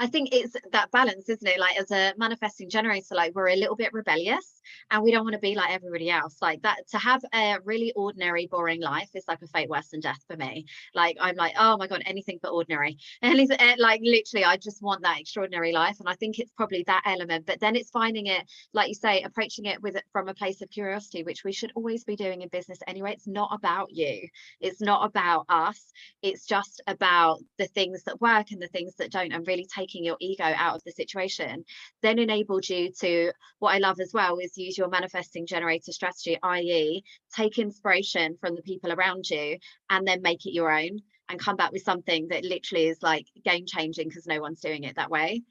I think it's that balance, isn't it? Like as a manifesting generator, like we're a little bit rebellious and we don't want to be like everybody else. Like that, to have a really ordinary, boring life is like a fate worse than death for me. Like I'm like, oh my God, anything but ordinary. And like literally, I just want that extraordinary life. And I think it's probably that element. But then it's finding it, like you say, approaching it from a place of curiosity, which we should always be doing in business anyway. It's not about you. It's not about us. It's just about the things that work and the things that don't, and really taking your ego out of the situation then enabled you to, what I love as well is use your manifesting generator strategy, i.e. take inspiration from the people around you and then make it your own and come back with something that literally is like game changing because no one's doing it that way.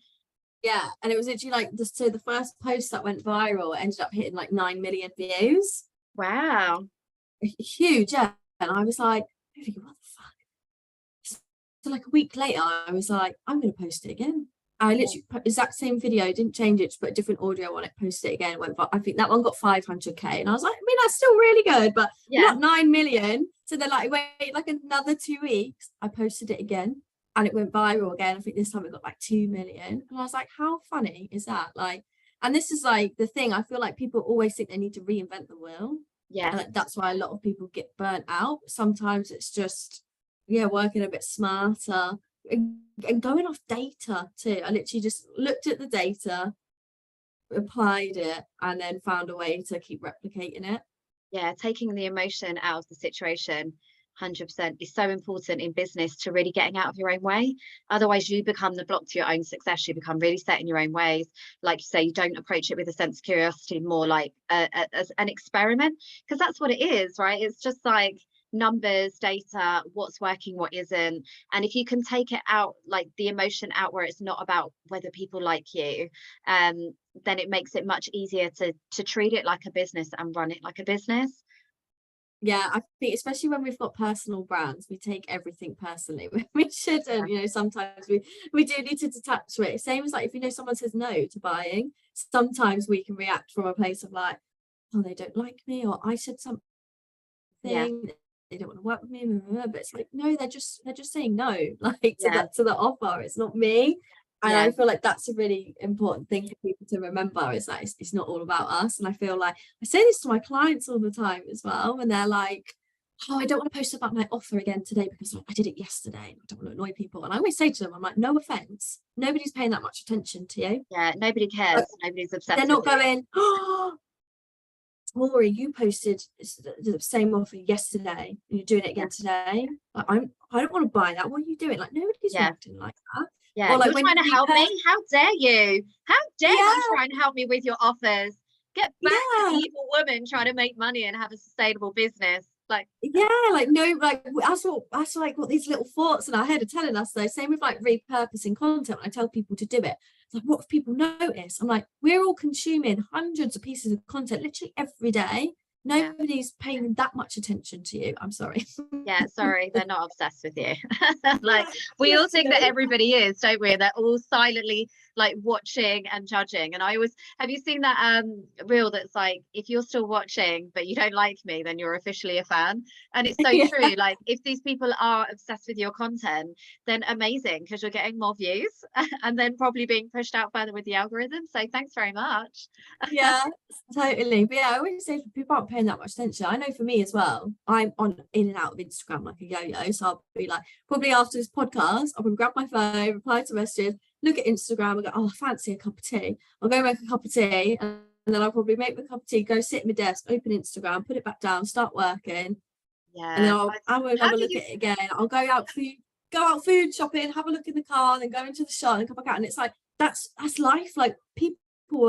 Yeah, and it was literally like so the first post that went viral ended up hitting like 9 million views. Wow. Huge, yeah. And I was like, what the fuck? So like a week later, I was like, I'm going to post it again. I literally exact same video, didn't change it, just put a different audio on it, posted it again. Went, I think that one got 500k, and I was like, I mean, that's still really good, but not 9 million. So then, like, wait, like another 2 weeks, I posted it again, and it went viral again. I think this time it got like 2 million, and I was like, how funny is that? Like, and this is like the thing. I feel like people always think they need to reinvent the wheel. Yeah. And like, that's why a lot of people get burnt out. Sometimes it's just, yeah, working a bit smarter and going off data too. I literally just looked at the data, applied it, and then found a way to keep replicating it. Yeah, taking the emotion out of the situation 100% is so important in business, to really getting out of your own way. Otherwise you become the block to your own success. You become really set in your own ways. Like you say, you don't approach it with a sense of curiosity, more like as an experiment, because that's what it is, right? It's just like numbers, data, what's working, what isn't. And if you can take it out, like the emotion out, where it's not about whether people like you, then it makes it much easier to treat it like a business and run it like a business. Yeah, I think especially when we've got personal brands, we take everything personally. We shouldn't, you know, sometimes we do need to detach from it. Same as like if you know someone says no to buying, sometimes we can react from a place of like, oh, they don't like me, or I said something, Yeah, they don't want to work with me, blah, blah, blah. But it's like, no, they're just saying no, like yeah, to the offer. It's not me. And yeah, I feel like that's a really important thing for people to remember, is that it's not all about us. And I feel like I say this to my clients all the time as well, when they're like, oh, I don't want to post about my offer again today because I did it yesterday and I don't want to annoy people. And I always say to them, I'm like, no offense, nobody's paying that much attention to you. yeah. Nobody Like, cares. Nobody's they're obsessed with not you. going, oh, Tori, you posted the same offer yesterday and you're doing it Yeah, again today. Like, I don't want to buy that. What are you doing? Like, nobody's yeah, reacting like that. yeah. Or like You're when trying you to help me? repurpose, How dare you? How dare you yeah, try and help me with your offers? Get back, yeah. evil woman trying to make money and have a sustainable business. Like, Yeah, like no, like that's like what these little thoughts in our head are telling us though. Same with like repurposing content. When I tell people to do it, it's like, what if people notice? I'm like, we're all consuming hundreds of pieces of content literally every day. yeah. Nobody's paying that much attention to you. I'm sorry. Yeah, sorry, they're not obsessed with you. Like Yeah, we all think that literally. everybody is, don't we? They're all silently like watching and judging. And I always, have you seen that reel that's like, if you're still watching but you don't like me, then you're officially a fan. And it's so Yeah, true. Like if these people are obsessed with your content, then amazing, because you're getting more views and then probably being pushed out further with the algorithm. So thanks very much. yeah, totally. But yeah, I always say people aren't paying that much attention. I know for me as well, I'm on in and out of Instagram like a yo-yo. So I'll be like, probably after this podcast, I'll probably grab my phone, reply to messages, look at Instagram and go, oh, I fancy a cup of tea. I'll go make a cup of tea, and then I'll probably make the cup of tea, go sit at my desk, open Instagram, put it back down, start working, and then Yeah. I will How have a do look you, at it again. I'll go out food shopping, have a look in the car, then go into the shop and come back out. And it's like that's life. Like people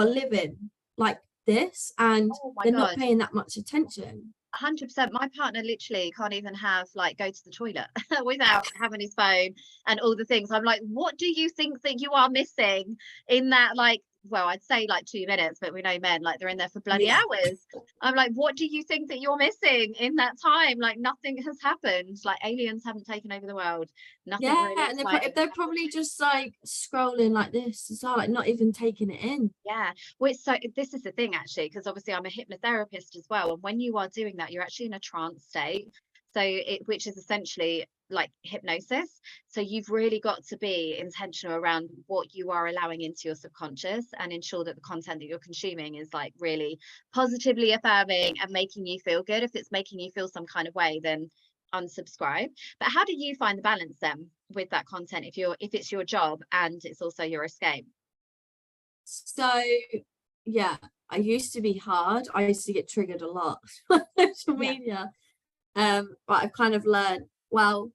are living like this and oh my they're not God. paying that much attention. 100%. My partner literally can't even have like go to the toilet without having his phone and all the things. I'm like, what do you think that you are missing in that? Like, well, I'd say like 2 minutes, but we know men like they're in there for bloody Yeah. hours. I'm like, what do you think that you're missing in that time? Like, nothing has happened. Like, aliens haven't taken over the world. Nothing Yeah, really and exciting has they're happened. probably just like scrolling like this as well, like not even taking it in. Yeah, well, it's so this is the thing actually, because obviously I'm a hypnotherapist as well, and when you are doing that, you're actually in a trance state. So which is essentially like hypnosis. So you've really got to be intentional around what you are allowing into your subconscious and ensure that the content that you're consuming is like really positively affirming and making you feel good. If it's making you feel some kind of way, then unsubscribe. But how do you find the balance then with that content if it's your job and it's also your escape? So yeah, I used to be hard. I used to get triggered a lot on social Yeah, media. But I've kind of learned, well,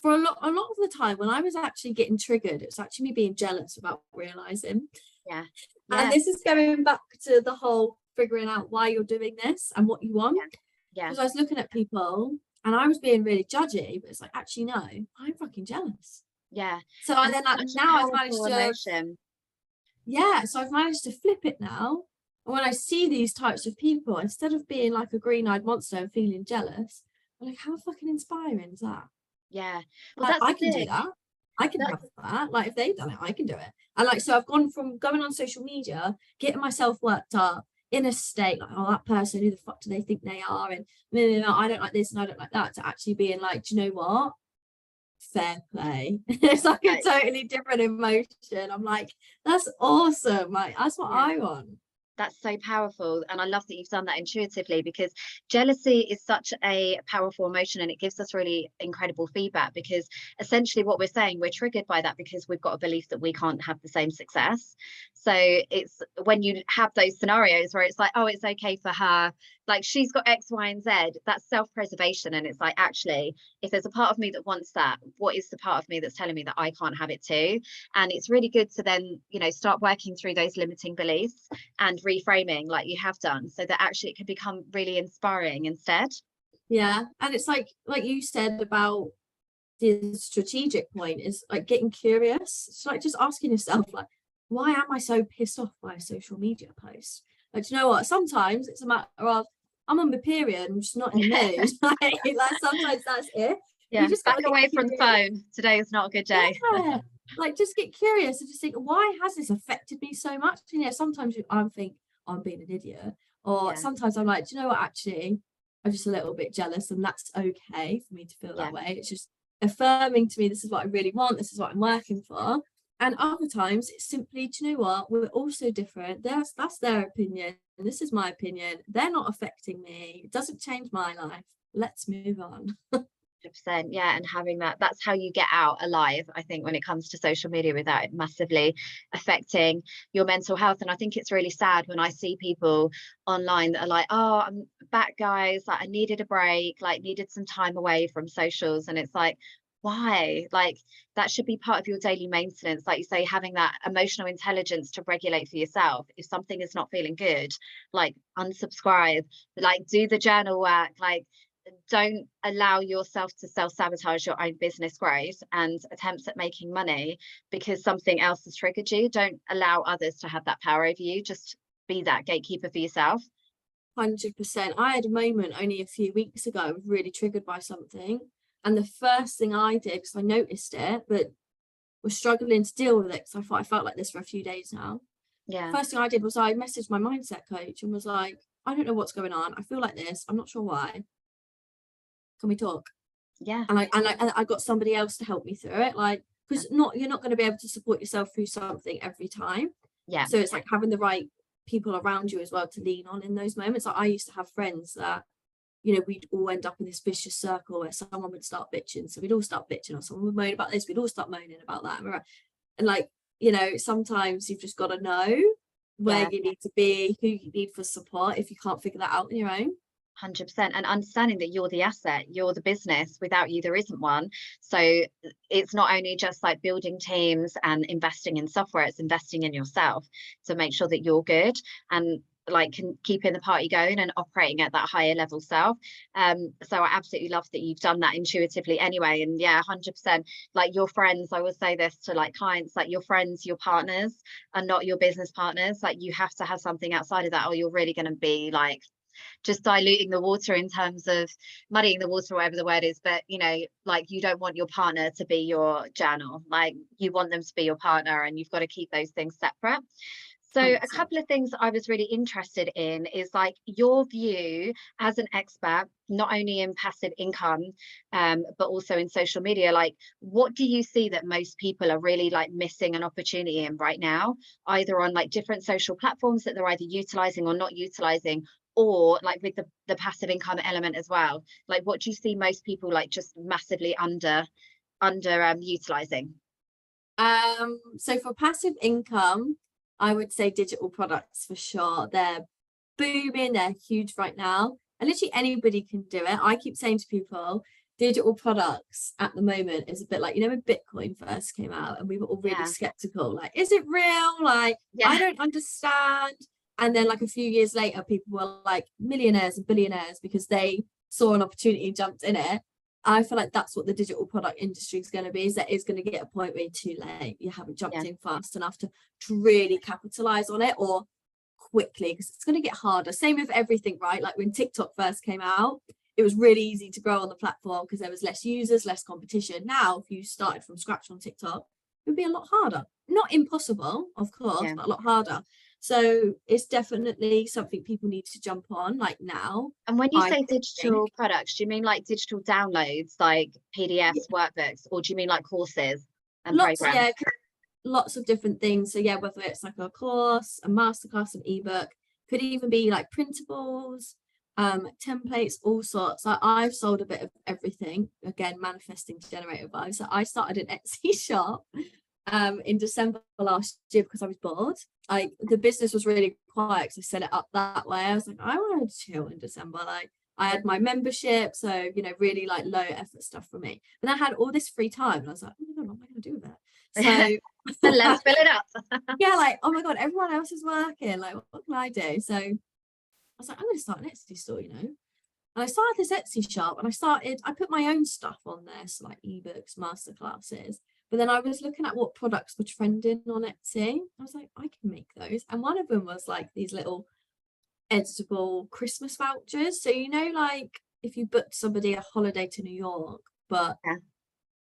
for a lot of the time when I was actually getting triggered, it was actually me being jealous without realizing. yeah, And yeah, this is going back to the whole figuring out why you're doing this and what you want. yeah, yeah. Because I was looking at people and I was being really judgy, but it's like, actually, no, I'm fucking jealous. Yeah, So and then it's like, such a now I've managed powerful to, emotion. yeah, so I've managed to flip it now. And when I see these types of people, instead of being like a green-eyed monster and feeling jealous, I'm like, how fucking inspiring is that? Yeah. Well, Like, that's I the can do thing. that. I can That have that. Like, if they've done it, I can do it. And like, so I've gone from going on social media, getting myself worked up in a state like, oh, that person, who the fuck do they think they are? And no, I don't like this and I don't like that, to actually being like, do you know what? Fair play. It's like a like, totally different emotion. I'm like, that's awesome. Like, that's what yeah. I want. That's so powerful. And I love that you've done that intuitively, because jealousy is such a powerful emotion and it gives us really incredible feedback, because essentially what we're saying, we're triggered by that because we've got a belief that we can't have the same success. So it's when you have those scenarios where it's like, oh, it's okay for her, like she's got X, Y, and Z, that's self-preservation. And it's like, actually, if there's a part of me that wants that, what is the part of me that's telling me that I can't have it too? And it's really good to then, start working through those limiting beliefs and reframing like you have done, so that actually it can become really inspiring instead. Yeah. And it's like you said about the strategic point is like getting curious. It's like just asking yourself, like, why am I so pissed off by a social media post? Like, do you know what? Sometimes it's a matter of, I'm on my period, I'm just not in the mood. Like sometimes that's it. Yeah, You just got back to get away from the curious. phone. Today is not a good day. Yeah, like just get curious and just think, why has this affected me so much? You know, sometimes I think I'm being an idiot, or Yeah, sometimes I'm like, do you know what, actually I'm just a little bit jealous, and that's okay for me to feel yeah, that way. It's just affirming to me, this is what I really want, this is what I'm working for. And other times it's simply, do you know what, we're all so different. That's their opinion and this is my opinion. They're not affecting me, it doesn't change my life, let's move on. 100%. Yeah, and having that's how you get out alive, I think, when it comes to social media, without it massively affecting your mental health. And I think it's really sad when I see people online that are like, oh, I'm back, guys, like I needed a break, like needed some time away from socials. And it's like, why? Like that should be part of your daily maintenance, like you say, having that emotional intelligence to regulate for yourself. If something is not feeling good, like unsubscribe, like do the journal work, like don't allow yourself to self-sabotage your own business growth and attempts at making money because something else has triggered you. Don't allow others to have that power over you. Just be that gatekeeper for yourself. 100%. I had a moment only a few weeks ago, I was really triggered by something, and the first thing I did, because I noticed it but was struggling to deal with it because I felt like this for a few days now. Yeah, First thing I did was I messaged my mindset coach and was like, I don't know what's going on, I feel like this, I'm not sure why, can we talk? yeah, And I got somebody else to help me through it, like, yeah, because you're not going to be able to support yourself through something every time. yeah, So it's like having the right people around you as well to lean on in those moments. Like I used to have friends that, you know, we'd all end up in this vicious circle where someone would start bitching, so we'd all start bitching, or someone would moan about this, we'd all start moaning about that. And like, you know, sometimes you've just got to know where yeah. you need to be, who you need for support if you can't figure that out on your own. 100%. And understanding that you're the asset, you're the business. Without you, there isn't one. So it's not only just like building teams and investing in software, it's investing in yourself to make sure that you're good and like keeping the party going and operating at that higher level self. So I absolutely love that you've done that intuitively anyway. And yeah, 100%. Like your friends, I will say this to like clients, like your friends, your partners are not your business partners. Like you have to have something outside of that, or you're really going to be like just diluting the water in terms of muddying the water, whatever the word is. But you know, like you don't want your partner to be your journal, like you want them to be your partner, and you've got to keep those things separate. So a 100%. couple of things I was really interested in is like your view as an expert, not only in passive income, but also in social media. Like, what do you see that most people are really like missing an opportunity in right now, either on like different social platforms that they're either utilizing or not utilizing, or like with the passive income element as well? Like, what do you see most people like just massively under utilizing? So for passive income, I would say digital products for sure. They're booming, they're huge right now. And literally anybody can do it. I keep saying to people, digital products at the moment is a bit like, you know, when Bitcoin first came out and we were all really Yeah, skeptical, like, is it real? Like, I yeah, don't understand. And then like a few years later, people were like millionaires and billionaires because they saw an opportunity and jumped in it. I feel like that's what the digital product industry is going to be, is that it's going to get a point where you're too late. You haven't jumped yeah, in fast enough to really capitalize on it, or quickly, because it's going to get harder. Same with everything, right? Like when TikTok first came out, it was really easy to grow on the platform because there was less users, less competition. Now, if you started from scratch on TikTok, it would be a lot harder. Not impossible, of course, yeah. but a lot harder. So it's definitely something people need to jump on, like now. And when you I say think digital products, do you mean like digital downloads, like PDFs, workbooks, or do you mean like courses and lots, programs? yeah, lots of different things. So yeah, whether it's like a course, a masterclass, an ebook, could even be like printables, templates, all sorts. I've sold a bit of everything. Again, manifesting to generator vibes. So I started an Etsy shop in December last year because I was bored. Like the business was really quiet because I set it up that way. I was like, I want to chill in December. Like I had my membership, so you know, really like low effort stuff for me. But I had all this free time, and I was like, oh my god, what am I going to do with that? And So let's fill it up. yeah, like, oh my god, everyone else is working, like what can I do? So I was like, I'm gonna start an Etsy store, you know. And I started this Etsy shop, and I put my own stuff on there, so like ebooks, masterclasses. But then I was looking at what products were trending on Etsy. I was like, I can make those. And one of them was like these little editable Christmas vouchers. So, you know, like if you booked somebody a holiday to New York, but Yeah.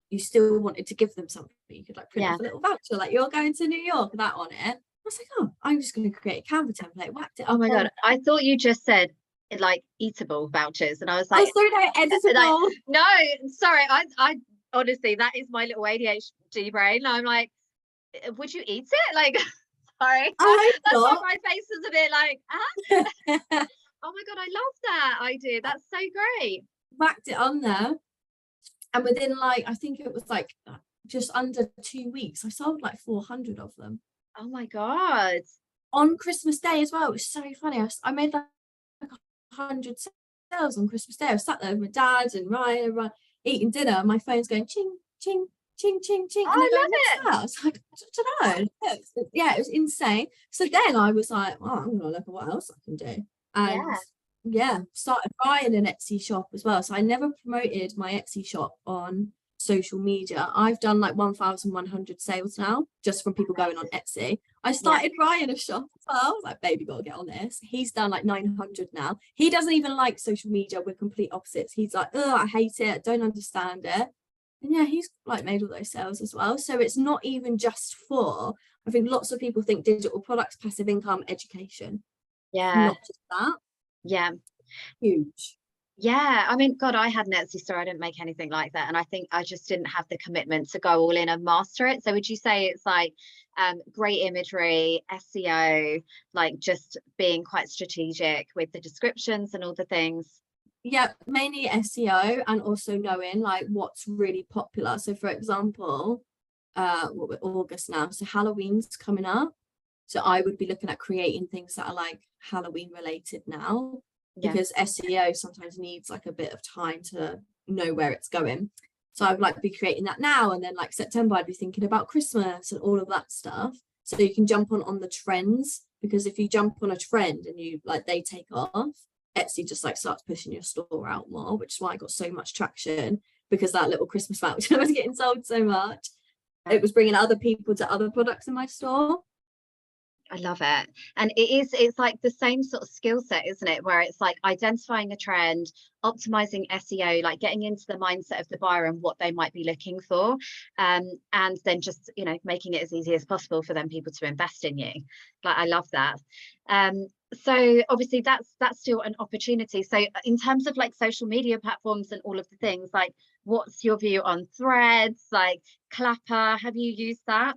you still wanted to give them something, you could like print Yeah. off a little voucher, like you're going to New York, that on it. I was like, oh, I'm just going to create a Canva template, whacked it Oh up my on. God. I thought you just said like eatable vouchers. And I was Oh, like, sorry, no, like, editable. no, sorry. I honestly, that is my little ADHD brain. I'm like, would you eat it? Like, sorry. I That's why hope my face is a bit like, not. oh my God, I love that idea. That's so great. Whacked it on there, and within like, I think it was like just under 2 weeks, I sold like 400 of them Oh my God. on Christmas Day as well. It was so funny. I made like 100 sales on Christmas Day. I was sat there with my dad and Ryan, and eating dinner, and my phone's going ching, ching, ching, ching, ching. Oh, And they're I going, love what's it. that? I was like, I don't know. Yeah, it was insane. So then I was like, well, I'm gonna look at what else I can do. And Yeah. yeah, started buying an Etsy shop as well. So I never promoted my Etsy shop on social media. I've done like 1,100 sales now just from people going on Etsy. I Yeah. started Ryan a shop as well. I was like, baby, gotta get on this. He's done like 900 now. He doesn't even like social media. We're complete opposites. He's like, oh, I hate it. I don't understand it. And yeah, he's like made all those sales as well. So it's not even just for, I think lots of people think digital products, passive income, education. Yeah. Not just that. Yeah. Huge. Yeah, I mean, God, I had an Etsy store. I didn't make anything like that. And I think I just didn't have the commitment to go all in and master it. So would you say it's like great imagery, SEO, like just being quite strategic with the descriptions and all the things? Yeah, mainly SEO and also knowing like what's really popular. So for example, what we're August now, so Halloween's coming up. So I would be looking at creating things that are like Halloween related now, Yeah. because SEO sometimes needs like a bit of time to know where it's going. So I'd like to be creating that now, and then like September I'd be thinking about Christmas and all of that stuff. So you can jump on the trends, because if you jump on a trend and you like they take off, Etsy just like starts pushing your store out more, which is why I got so much traction, because that little Christmas voucher was getting sold so much. It was bringing other people to other products in my store. I love it. And it's like the same sort of skill set, isn't it? Where it's like identifying a trend, optimizing SEO, like getting into the mindset of the buyer and what they might be looking for. And then just, making it as easy as possible for them people to invest in you. Like, I love that. So obviously that's still an opportunity. So in terms of like social media platforms and all of the things, like what's your view on Threads, like Clapper? Have you used that?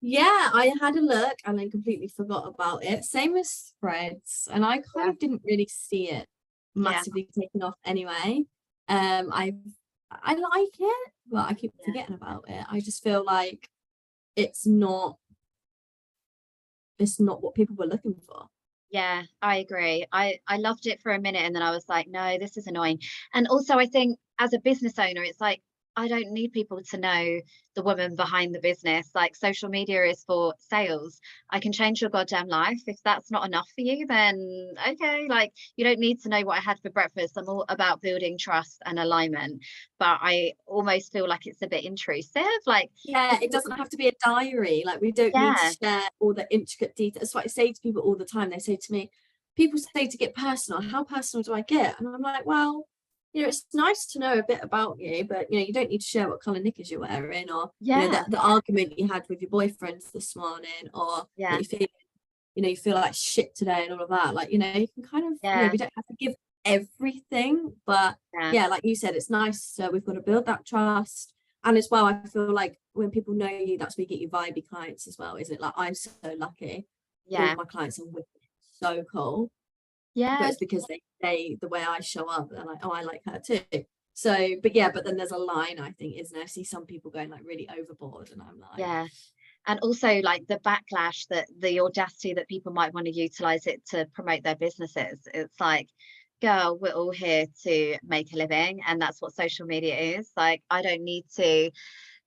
Yeah, I had a look and I completely forgot about it. Same as Threads, and I kind Yeah. of didn't really see it Yeah. massively taken off anyway. I like it, but I keep Yeah. forgetting about it. I just feel like it's not what people were looking for. Yeah, I agree. I loved it for a minute and then I was like, no, this is annoying. And also I think as a business owner, it's like I don't need people to know the woman behind the business. Like social media is for sales. I can change your goddamn life. If that's not enough for you, then okay, like you don't need to know what I had for breakfast. I'm all about building trust and alignment. But I almost feel like it's a bit intrusive. Like Yeah, it doesn't have to be a diary. Like we don't need to yeah, share all the intricate details. That's what I say to people all the time. They say to me, people say to get personal. How personal do I get? And I'm like, well, it's nice to know a bit about you, but you don't need to share what colour knickers you're wearing, or yeah, the argument you had with your boyfriends this morning, or yeah, that you feel like shit today and all of that. Like, you can kind of, yeah, we don't have to give everything, but yeah, yeah, like you said, it's nice. So we've got to build that trust. And as well, I feel like when people know you, that's where you get your vibey clients as well, isn't it? Like I'm so lucky. All yeah, of my clients are wicked, so cool. But yeah. it's because they the way I show up, they're like, oh, I like her too. So, but yeah, but then there's a line, I think, isn't there? I see some people going like really overboard, and I'm like, Yeah. And also like the backlash, that the audacity that people might want to utilize it to promote their businesses. It's like, girl, we're all here to make a living, and that's what social media is. Like, I don't need to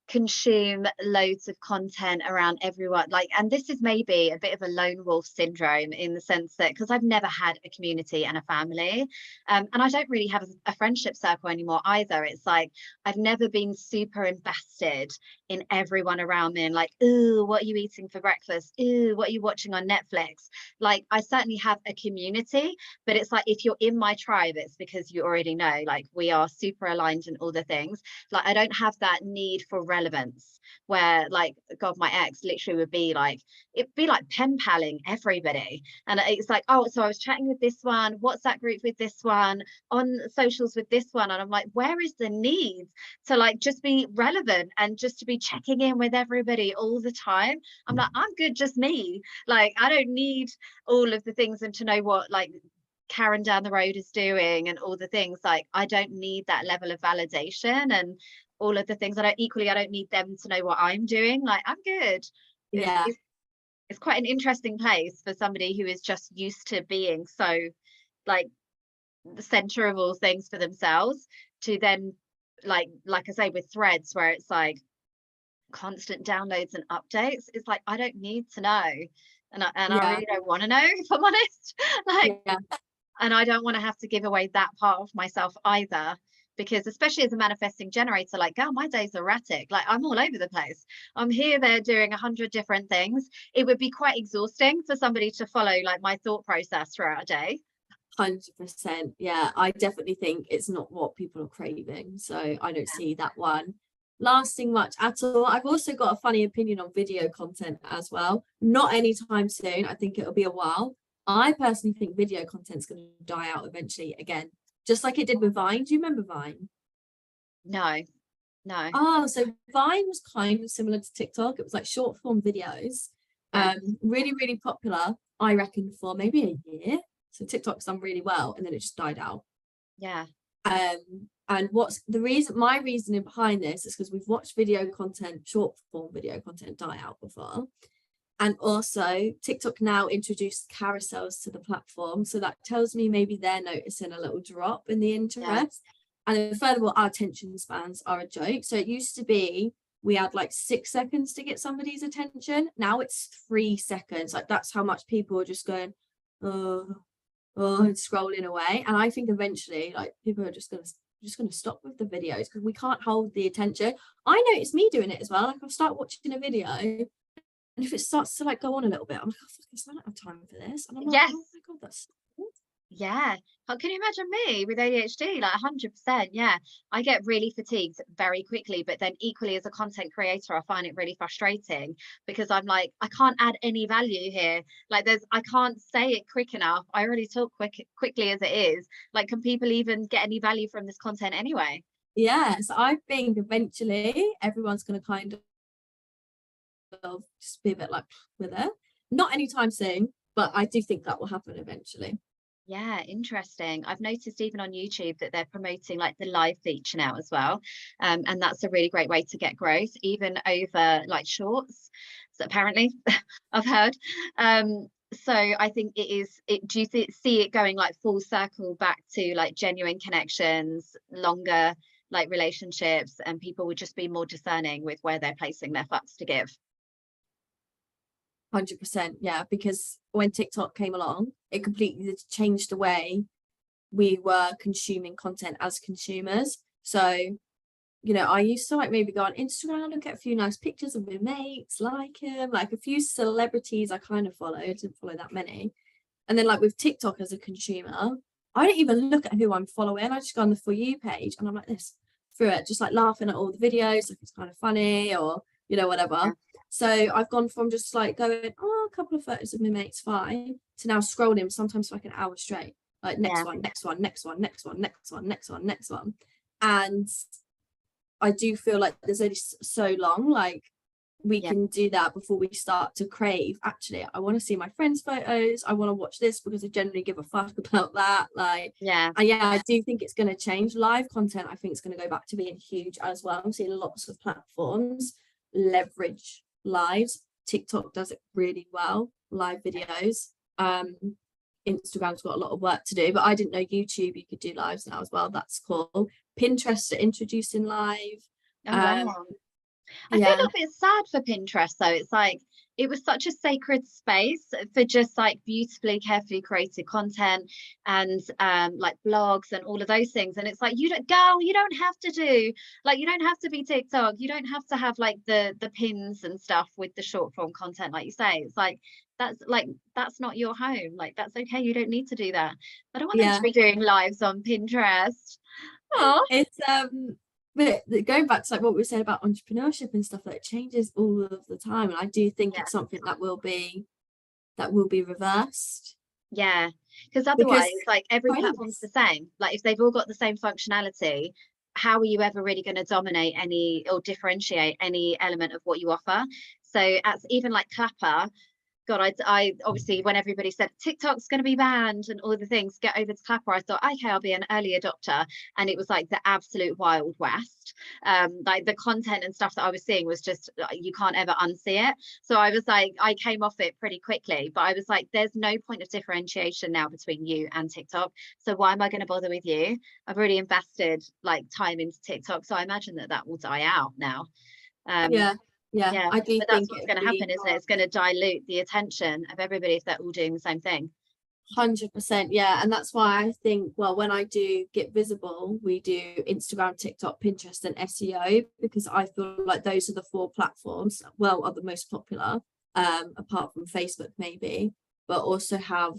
consume loads of content around everyone, like, and this is maybe a bit of a lone wolf syndrome, in the sense that because I've never had a community and a family, and I don't really have a friendship circle anymore either. It's like I've never been super invested in everyone around me, and like, ooh, what are you eating for breakfast, ooh, what are you watching on Netflix. Like, I certainly have a community, but it's like, if you're in my tribe, it's because you already know, like, we are super aligned in all the things. Like, I don't have that need for relevance, where, like, God, my ex literally would be like, it'd be like pen paling everybody, and it's like, oh, so I was chatting with this one, WhatsApp group with this one, on socials with this one, and I'm like, where is the need to, like, just be relevant and just to be checking in with everybody all the time? I'm like, I'm good, just me. Like, I don't need all of the things, and to know what, like, Karen down the road is doing and all the things. Like, I don't need that level of validation and all of the things. I don't need them to know what I'm doing. Like, I'm good. It's, Yeah. it's, it's quite an interesting place for somebody who is just used to being so, like, the center of all things for themselves, to then, like I say, with threads, where it's like constant downloads and updates. It's like, I don't need to know. And I Yeah. really don't want to know, if I'm honest. Like, Yeah. and I don't want to have to give away that part of myself either, because especially as a manifesting generator, like, girl, my day's erratic. Like, I'm all over the place. I'm here, there, doing 100 different things. It would be quite exhausting for somebody to follow, like, my thought process throughout a day. 100%. Yeah, I definitely think it's not what people are craving. So I don't see that one lasting much at all. I've also got a funny opinion on video content as well. Not anytime soon. I think it'll be a while. I personally think video content's going to die out eventually again, just like it did with Vine. Do you remember Vine? No, no. Oh, so Vine was kind of similar to TikTok. It was like short form videos. Yeah. Really, really popular, I reckon, for maybe a year. So TikTok's done really well, and then it just died out. Yeah. And what's the reason? My reasoning behind this is because we've watched video content, short form video content, die out before. And also, TikTok now introduced carousels to the platform. So that tells me maybe they're noticing a little drop in the interest. Yeah. And then furthermore, our attention spans are a joke. So it used to be we had like 6 seconds to get somebody's attention. Now it's 3 seconds. Like, that's how much people are just going, oh, and scrolling away. And I think eventually, like, people are just gonna stop with the videos because we can't hold the attention. I notice me doing it as well. Like, I'll start watching a video, and if it starts to, like, go on a little bit, I'm like, oh, I don't have time for this. And I'm like, Yes. oh my God, that's Yeah. How can you imagine me with ADHD? Like, 100%. Yeah. I get really fatigued very quickly, but then equally, as a content creator, I find it really frustrating, because I'm like, I can't add any value here. Like, I can't say it quick enough. I already talk quickly as it is. Like, can people even get any value from this content anyway? yeah. So I think eventually everyone's gonna kind of just be a bit like with it. Not anytime soon, but I do think that will happen eventually. Yeah, interesting. I've noticed even on YouTube that they're promoting, like, the live feature now as well. And that's a really great way to get growth, even over, like, shorts. So apparently, I've heard. So I think do you see it going, like, full circle back to, like, genuine connections, longer, like, relationships, and people would just be more discerning with where they're placing their fucks to give? 100%. Yeah, because when TikTok came along, it completely changed the way we were consuming content as consumers. So, you know, I used to, like, maybe go on Instagram, look at a few nice pictures of my mates, like him, like a few celebrities I kind of followed, didn't follow that many. And then, like, with TikTok as a consumer, I don't even look at who I'm following. I just go on the For You page and I'm like this through it, just like laughing at all the videos, like it's kind of funny, or, you know, whatever. So I've gone from just like going, oh, a couple of photos of my mates, fine, to now scrolling sometimes for like an hour straight. Like, next Yeah. one, next one, next one, next one, next one, next one, next one. And I do feel like there's only so long, like, we Yeah. can do that before we start to crave, actually, I want to see my friends' photos, I want to watch this because I generally give a fuck about that. Like, Yeah. and yeah, I do think it's going to change. Live content, I think, is going to go back to being huge as well. I'm seeing lots of platforms leverage lives. TikTok does it really well, live videos. Instagram's got a lot of work to do, but I didn't know YouTube you could do lives now as well. That's cool. Pinterest are introducing live. Oh, wow. I feel Yeah, a bit sad for Pinterest though. It's like it was such a sacred space for just like beautifully, carefully created content and like blogs and all of those things. And it's like, you don't, girl, you don't have to do like, you don't have to be TikTok. You don't have to have like the pins and stuff with the short form content, like you say. It's like that's not your home. Like that's okay. You don't need to do that. I don't want them to yeah. be doing lives on Pinterest. Oh It's but going back to like what we said about entrepreneurship and stuff, like it changes all of the time. And I do think yeah. it's something that will be reversed. Yeah, because Because otherwise, like every platform's friends, the same. Like if they've all got the same functionality, how are you ever really going to dominate any or differentiate any element of what you offer? So as even like Clapper, God, I obviously when everybody said TikTok's going to be banned and all the things, get over to Clapper, I thought, okay, I'll be an early adopter, and it was like the absolute wild west. Like the content and stuff that I was seeing was just you can't ever unsee it. So I was like, I came off it pretty quickly, but I was like, there's no point of differentiation now between you and TikTok. So why am I going to bother with you? I've already invested like time into TikTok, so I imagine that will die out now. Um, yeah, yeah, yeah, I do but that's think what's it'd going to be happen, isn't it? It's going to dilute the attention of everybody if they're all doing the same thing. 100%, yeah. And that's why I think, well, when I do get visible, we do Instagram, TikTok, Pinterest, and SEO, because I feel like those are the four platforms, well, are the most popular, apart from Facebook, maybe, but also have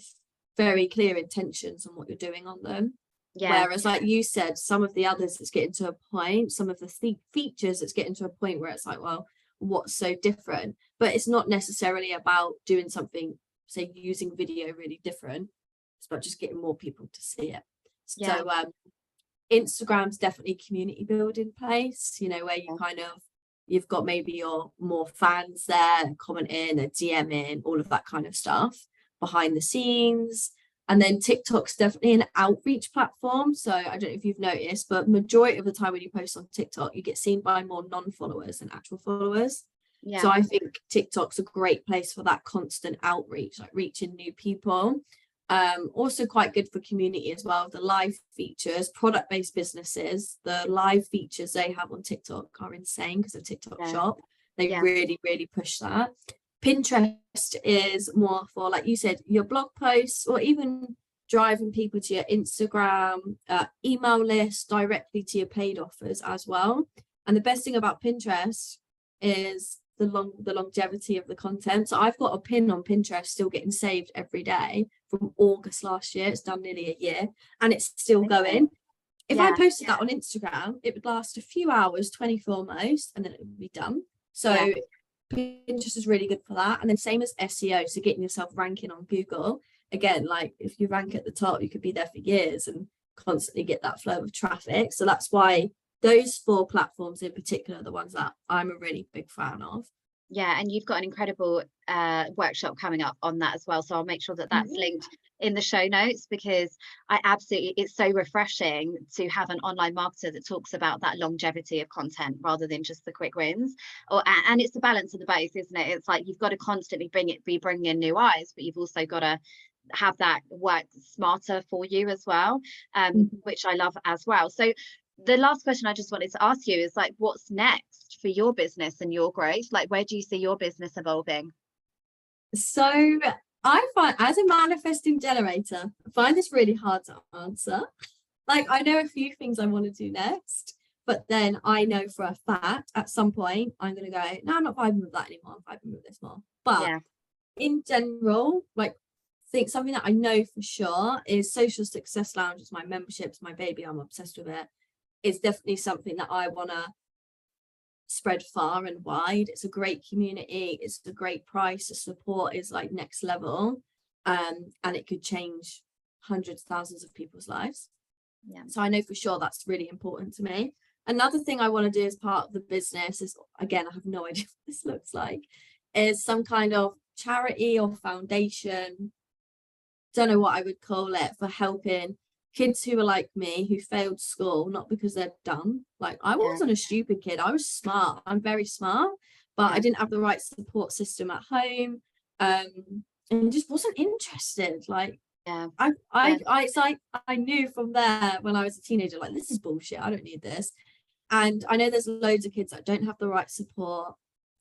very clear intentions on what you're doing on them. Yeah, Whereas, like you said, some of the others, it's getting to a point, some of the features, it's getting to a point where it's like, well, what's so different? But it's not necessarily about doing something, say, using video really different. It's about just getting more people to see it. yeah, So Instagram's definitely a community building place, you know, where you yeah, kind of, you've got maybe your more fans there commenting and DMing, all of that kind of stuff behind the scenes. And then TikTok's definitely an outreach platform. So I don't know if you've noticed, but majority of the time when you post on TikTok, you get seen by more non-followers than actual followers. yeah, So I think TikTok's a great place for that constant outreach, like reaching new people. Also quite good for community as well. The live features, product-based businesses, the live features they have on TikTok are insane because of TikTok yeah, Shop. They yeah, really, really push that. Pinterest is more for, like you said, your blog posts, or even driving people to your Instagram email list directly to your paid offers as well. And the best thing about Pinterest is the longevity of the content. So I've got a pin on Pinterest still getting saved every day from August last year. It's done nearly a year and it's still amazing. going. If I Yeah, posted that on Instagram, it would last a few hours, 24 most, and then it would be done. yeah, So Pinterest is really good for that. And then same as SEO, so getting yourself ranking on Google. Again, like if you rank at the top, you could be there for years and constantly get that flow of traffic. So that's why those four platforms in particular are the ones that I'm a really big fan of. yeah. And you've got an incredible workshop coming up on that as well. So I'll make sure that that's linked in the show notes, because I absolutely, it's so refreshing to have an online marketer that talks about that longevity of content rather than just the quick wins. And it's the balance of the both, isn't it? It's like you've got to constantly be bringing in new eyes, but you've also got to have that work smarter for you as well, which I love as well. So the last question I just wanted to ask you is like, what's next for your business and your growth? Like, where do you see your business evolving? So I find, as a manifesting generator, I find this really hard to answer. Like I know a few things I want to do next, but then I know for a fact at some point I'm going to go, no, I'm not vibing with that anymore. I'm vibing with this more. But Yeah, in general, like think something that I know for sure is Social Success Lounge. It's my membership, it's my baby. I'm obsessed with it. It's definitely something that I want to spread far and wide. It's a great community. It's a great price. The support is like next level. And it could change hundreds, thousands of people's lives. yeah, So I know for sure that's really important to me. Another thing I want to do as part of the business is, again, I have no idea what this looks like, is some kind of charity or foundation, don't know what I would call it, for helping kids who are like me, who failed school, not because they're dumb. Like I yeah, wasn't a stupid kid. I was smart. I'm very smart, but yeah, I didn't have the right support system at home. And just wasn't interested. Like yeah, I it's like I knew from there when I was a teenager, like this is bullshit. I don't need this. And I know there's loads of kids that don't have the right support,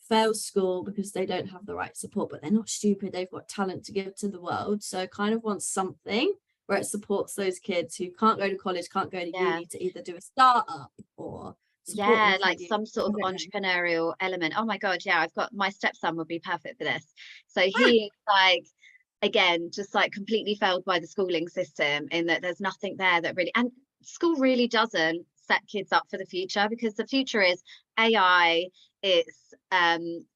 fail school because they don't have the right support, but they're not stupid. They've got talent to give to the world. So I kind of want something where it supports those kids who can't go to college, can't go to uni, to either do a startup or support them Yeah, through like uni. some sort of I don't know. entrepreneurial element. Oh my God, yeah, I've got my stepson would be perfect for this. So he like, again, just like completely failed by the schooling system in that there's nothing there that really, and school really doesn't set kids up for the future, because the future is AI, it's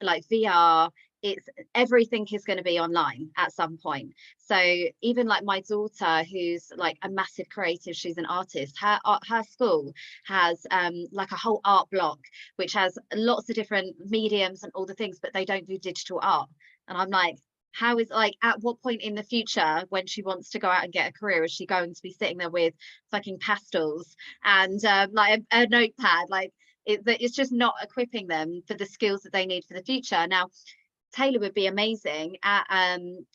like VR, it's everything is going to be online at some point. So even like my daughter, who's like a massive creative, she's an artist, her school has like a whole art block which has lots of different mediums and all the things, but they don't do digital art. And I'm like, how is, like, at what point in the future when she wants to go out and get a career is she going to be sitting there with fucking pastels and like a notepad? Like it's just not equipping them for the skills that they need for the future. Now Taylor would be amazing at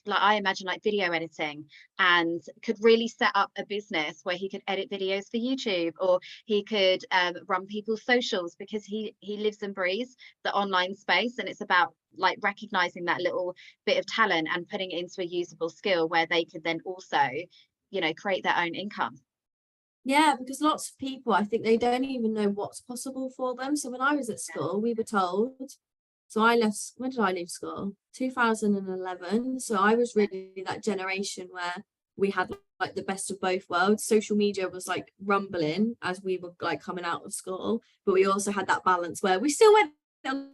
like, I imagine, like video editing, and could really set up a business where he could edit videos for YouTube, or he could run people's socials, because he lives and breathes the online space, and it's about like recognizing that little bit of talent and putting it into a usable skill where they could then also, you know, create their own income. Yeah, because lots of people, I think they don't even know what's possible for them. So when I was at school, we were told, so I left, when did I leave school? 2011. So I was really that generation where we had like the best of both worlds. Social media was like rumbling as we were like coming out of school, but we also had that balance where we still went and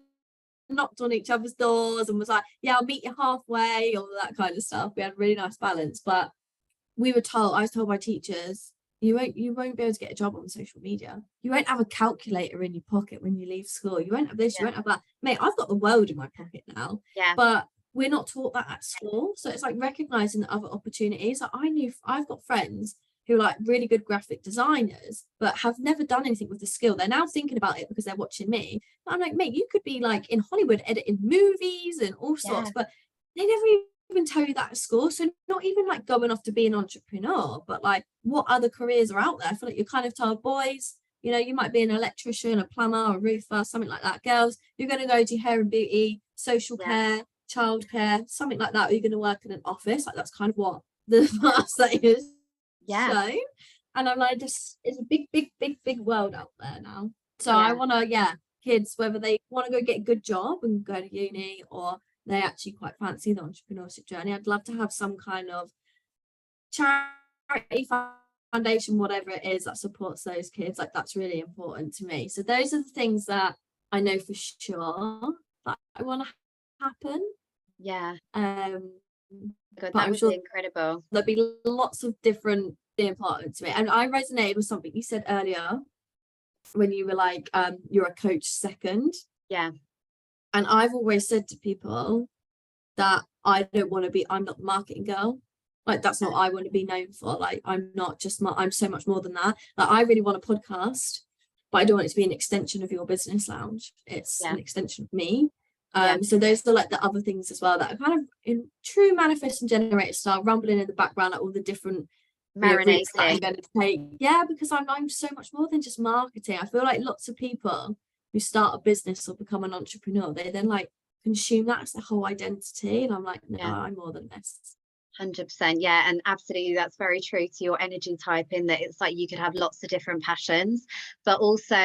knocked on each other's doors and was like, yeah, I'll meet you halfway, all that kind of stuff. We had a really nice balance. But we were told, I was told by teachers, you won't be able to get a job on social media. You won't have a calculator in your pocket when you leave school. You won't have this, you won't have that. Mate, I've got the world in my pocket now. Yeah. But we're not taught that at school. So it's like recognizing the other opportunities. Like I've got friends who are like really good graphic designers, but have never done anything with the skill. They're now thinking about it because they're watching me. But I'm like, mate, you could be like in Hollywood editing movies and all sorts, but they never even tell you that at school. So not even like going off to be an entrepreneur, but like what other careers are out there. I feel like you're kind of told, boys, you know, you might be an electrician, a plumber, a roofer, something like that. Girls, you're going to go do hair and beauty, social care, childcare, something like that. Or you're going to work in an office. Like that's kind of what the class that is shown. And I'm like, just, it's a big world out there now. So I want to, kids, whether they want to go get a good job and go to uni, or they actually quite fancy the entrepreneurship journey, I'd love to have some kind of charity foundation, whatever it is, that supports those kids. Like that's really important to me. So those are the things that I know for sure that I want to happen. God, but that I'm would sure be incredible. there'll be lots of different important to me. And I resonated with something you said earlier when you were like, you're a coach second. And I've always said to people that I'm not the marketing girl. Like that's not what I want to be known for. Like I'm not just I'm so much more than that. Like I really want a podcast, but I don't want it to be an extension of your business lounge. It's an extension of me. So those are like the other things as well that are kind of in true manifest and generator style, rumbling in the background, like all the different routes that I'm going to take. Yeah, because I'm so much more than just marketing. I feel like lots of people who start a business or become an entrepreneur, they then like consume that as their whole identity. And I'm like, no, I'm more than this. 100%. Yeah, and absolutely, that's very true to your energy type, in that it's like you could have lots of different passions, but also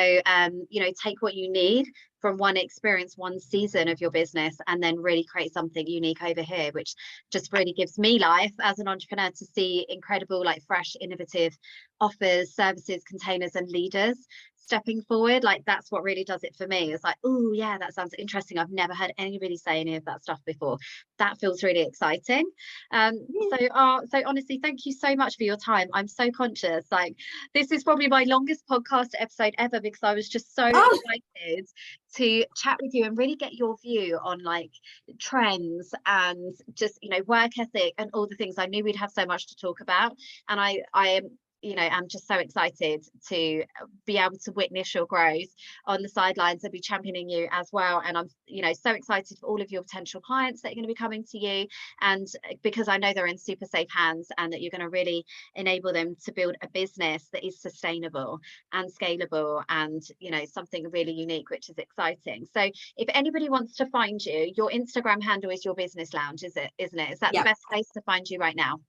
you know, take what you need from one experience, one season of your business, and then really create something unique over here, which just really gives me life as an entrepreneur to see incredible, like fresh, innovative offers, services, containers, and leaders stepping forward. Like that's what really does it for me. It's like, oh yeah, that sounds interesting. I've never heard anybody say any of that stuff before. That feels really exciting. So honestly, thank you so much for your time. I'm so conscious, like this is probably my longest podcast episode ever, because I was just so excited to chat with you and really get your view on like trends and just, you know, work ethic and all the things. I knew we'd have so much to talk about, and I am you know, I'm just so excited to be able to witness your growth on the sidelines and be championing you as well. And I'm, you know, so excited for all of your potential clients that are going to be coming to you. And because I know they're in super safe hands, and that you're going to really enable them to build a business that is sustainable and scalable, and, you know, something really unique, which is exciting. So if anybody wants to find you, your Instagram handle is Your Business Lounge, isn't it? Is that the best place to find you right now?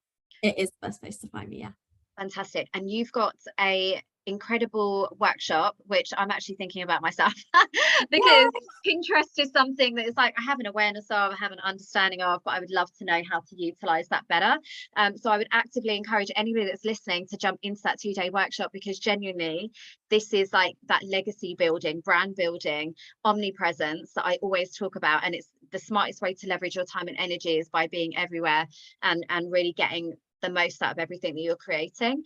It is the best place to find me, yeah. Fantastic. And you've got a incredible workshop, which I'm actually thinking about myself because Pinterest is something that is like, I have an awareness of, I have an understanding of, but I would love to know how to utilize that better. So I would actively encourage anybody that's listening to jump into that 2-day workshop, because genuinely this is like that legacy building, brand building, omnipresence that I always talk about. And it's the smartest way to leverage your time and energy is by being everywhere and really getting the most out of everything that you're creating.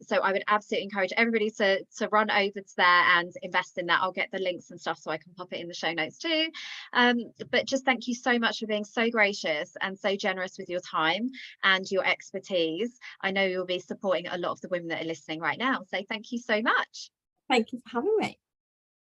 So I would absolutely encourage everybody to run over to there and invest in that. I'll get the links and stuff so I can pop it in the show notes too. But just thank you so much for being so gracious and so generous with your time and your expertise. I know you'll be supporting a lot of the women that are listening right now. So thank you so much. Thank you for having me.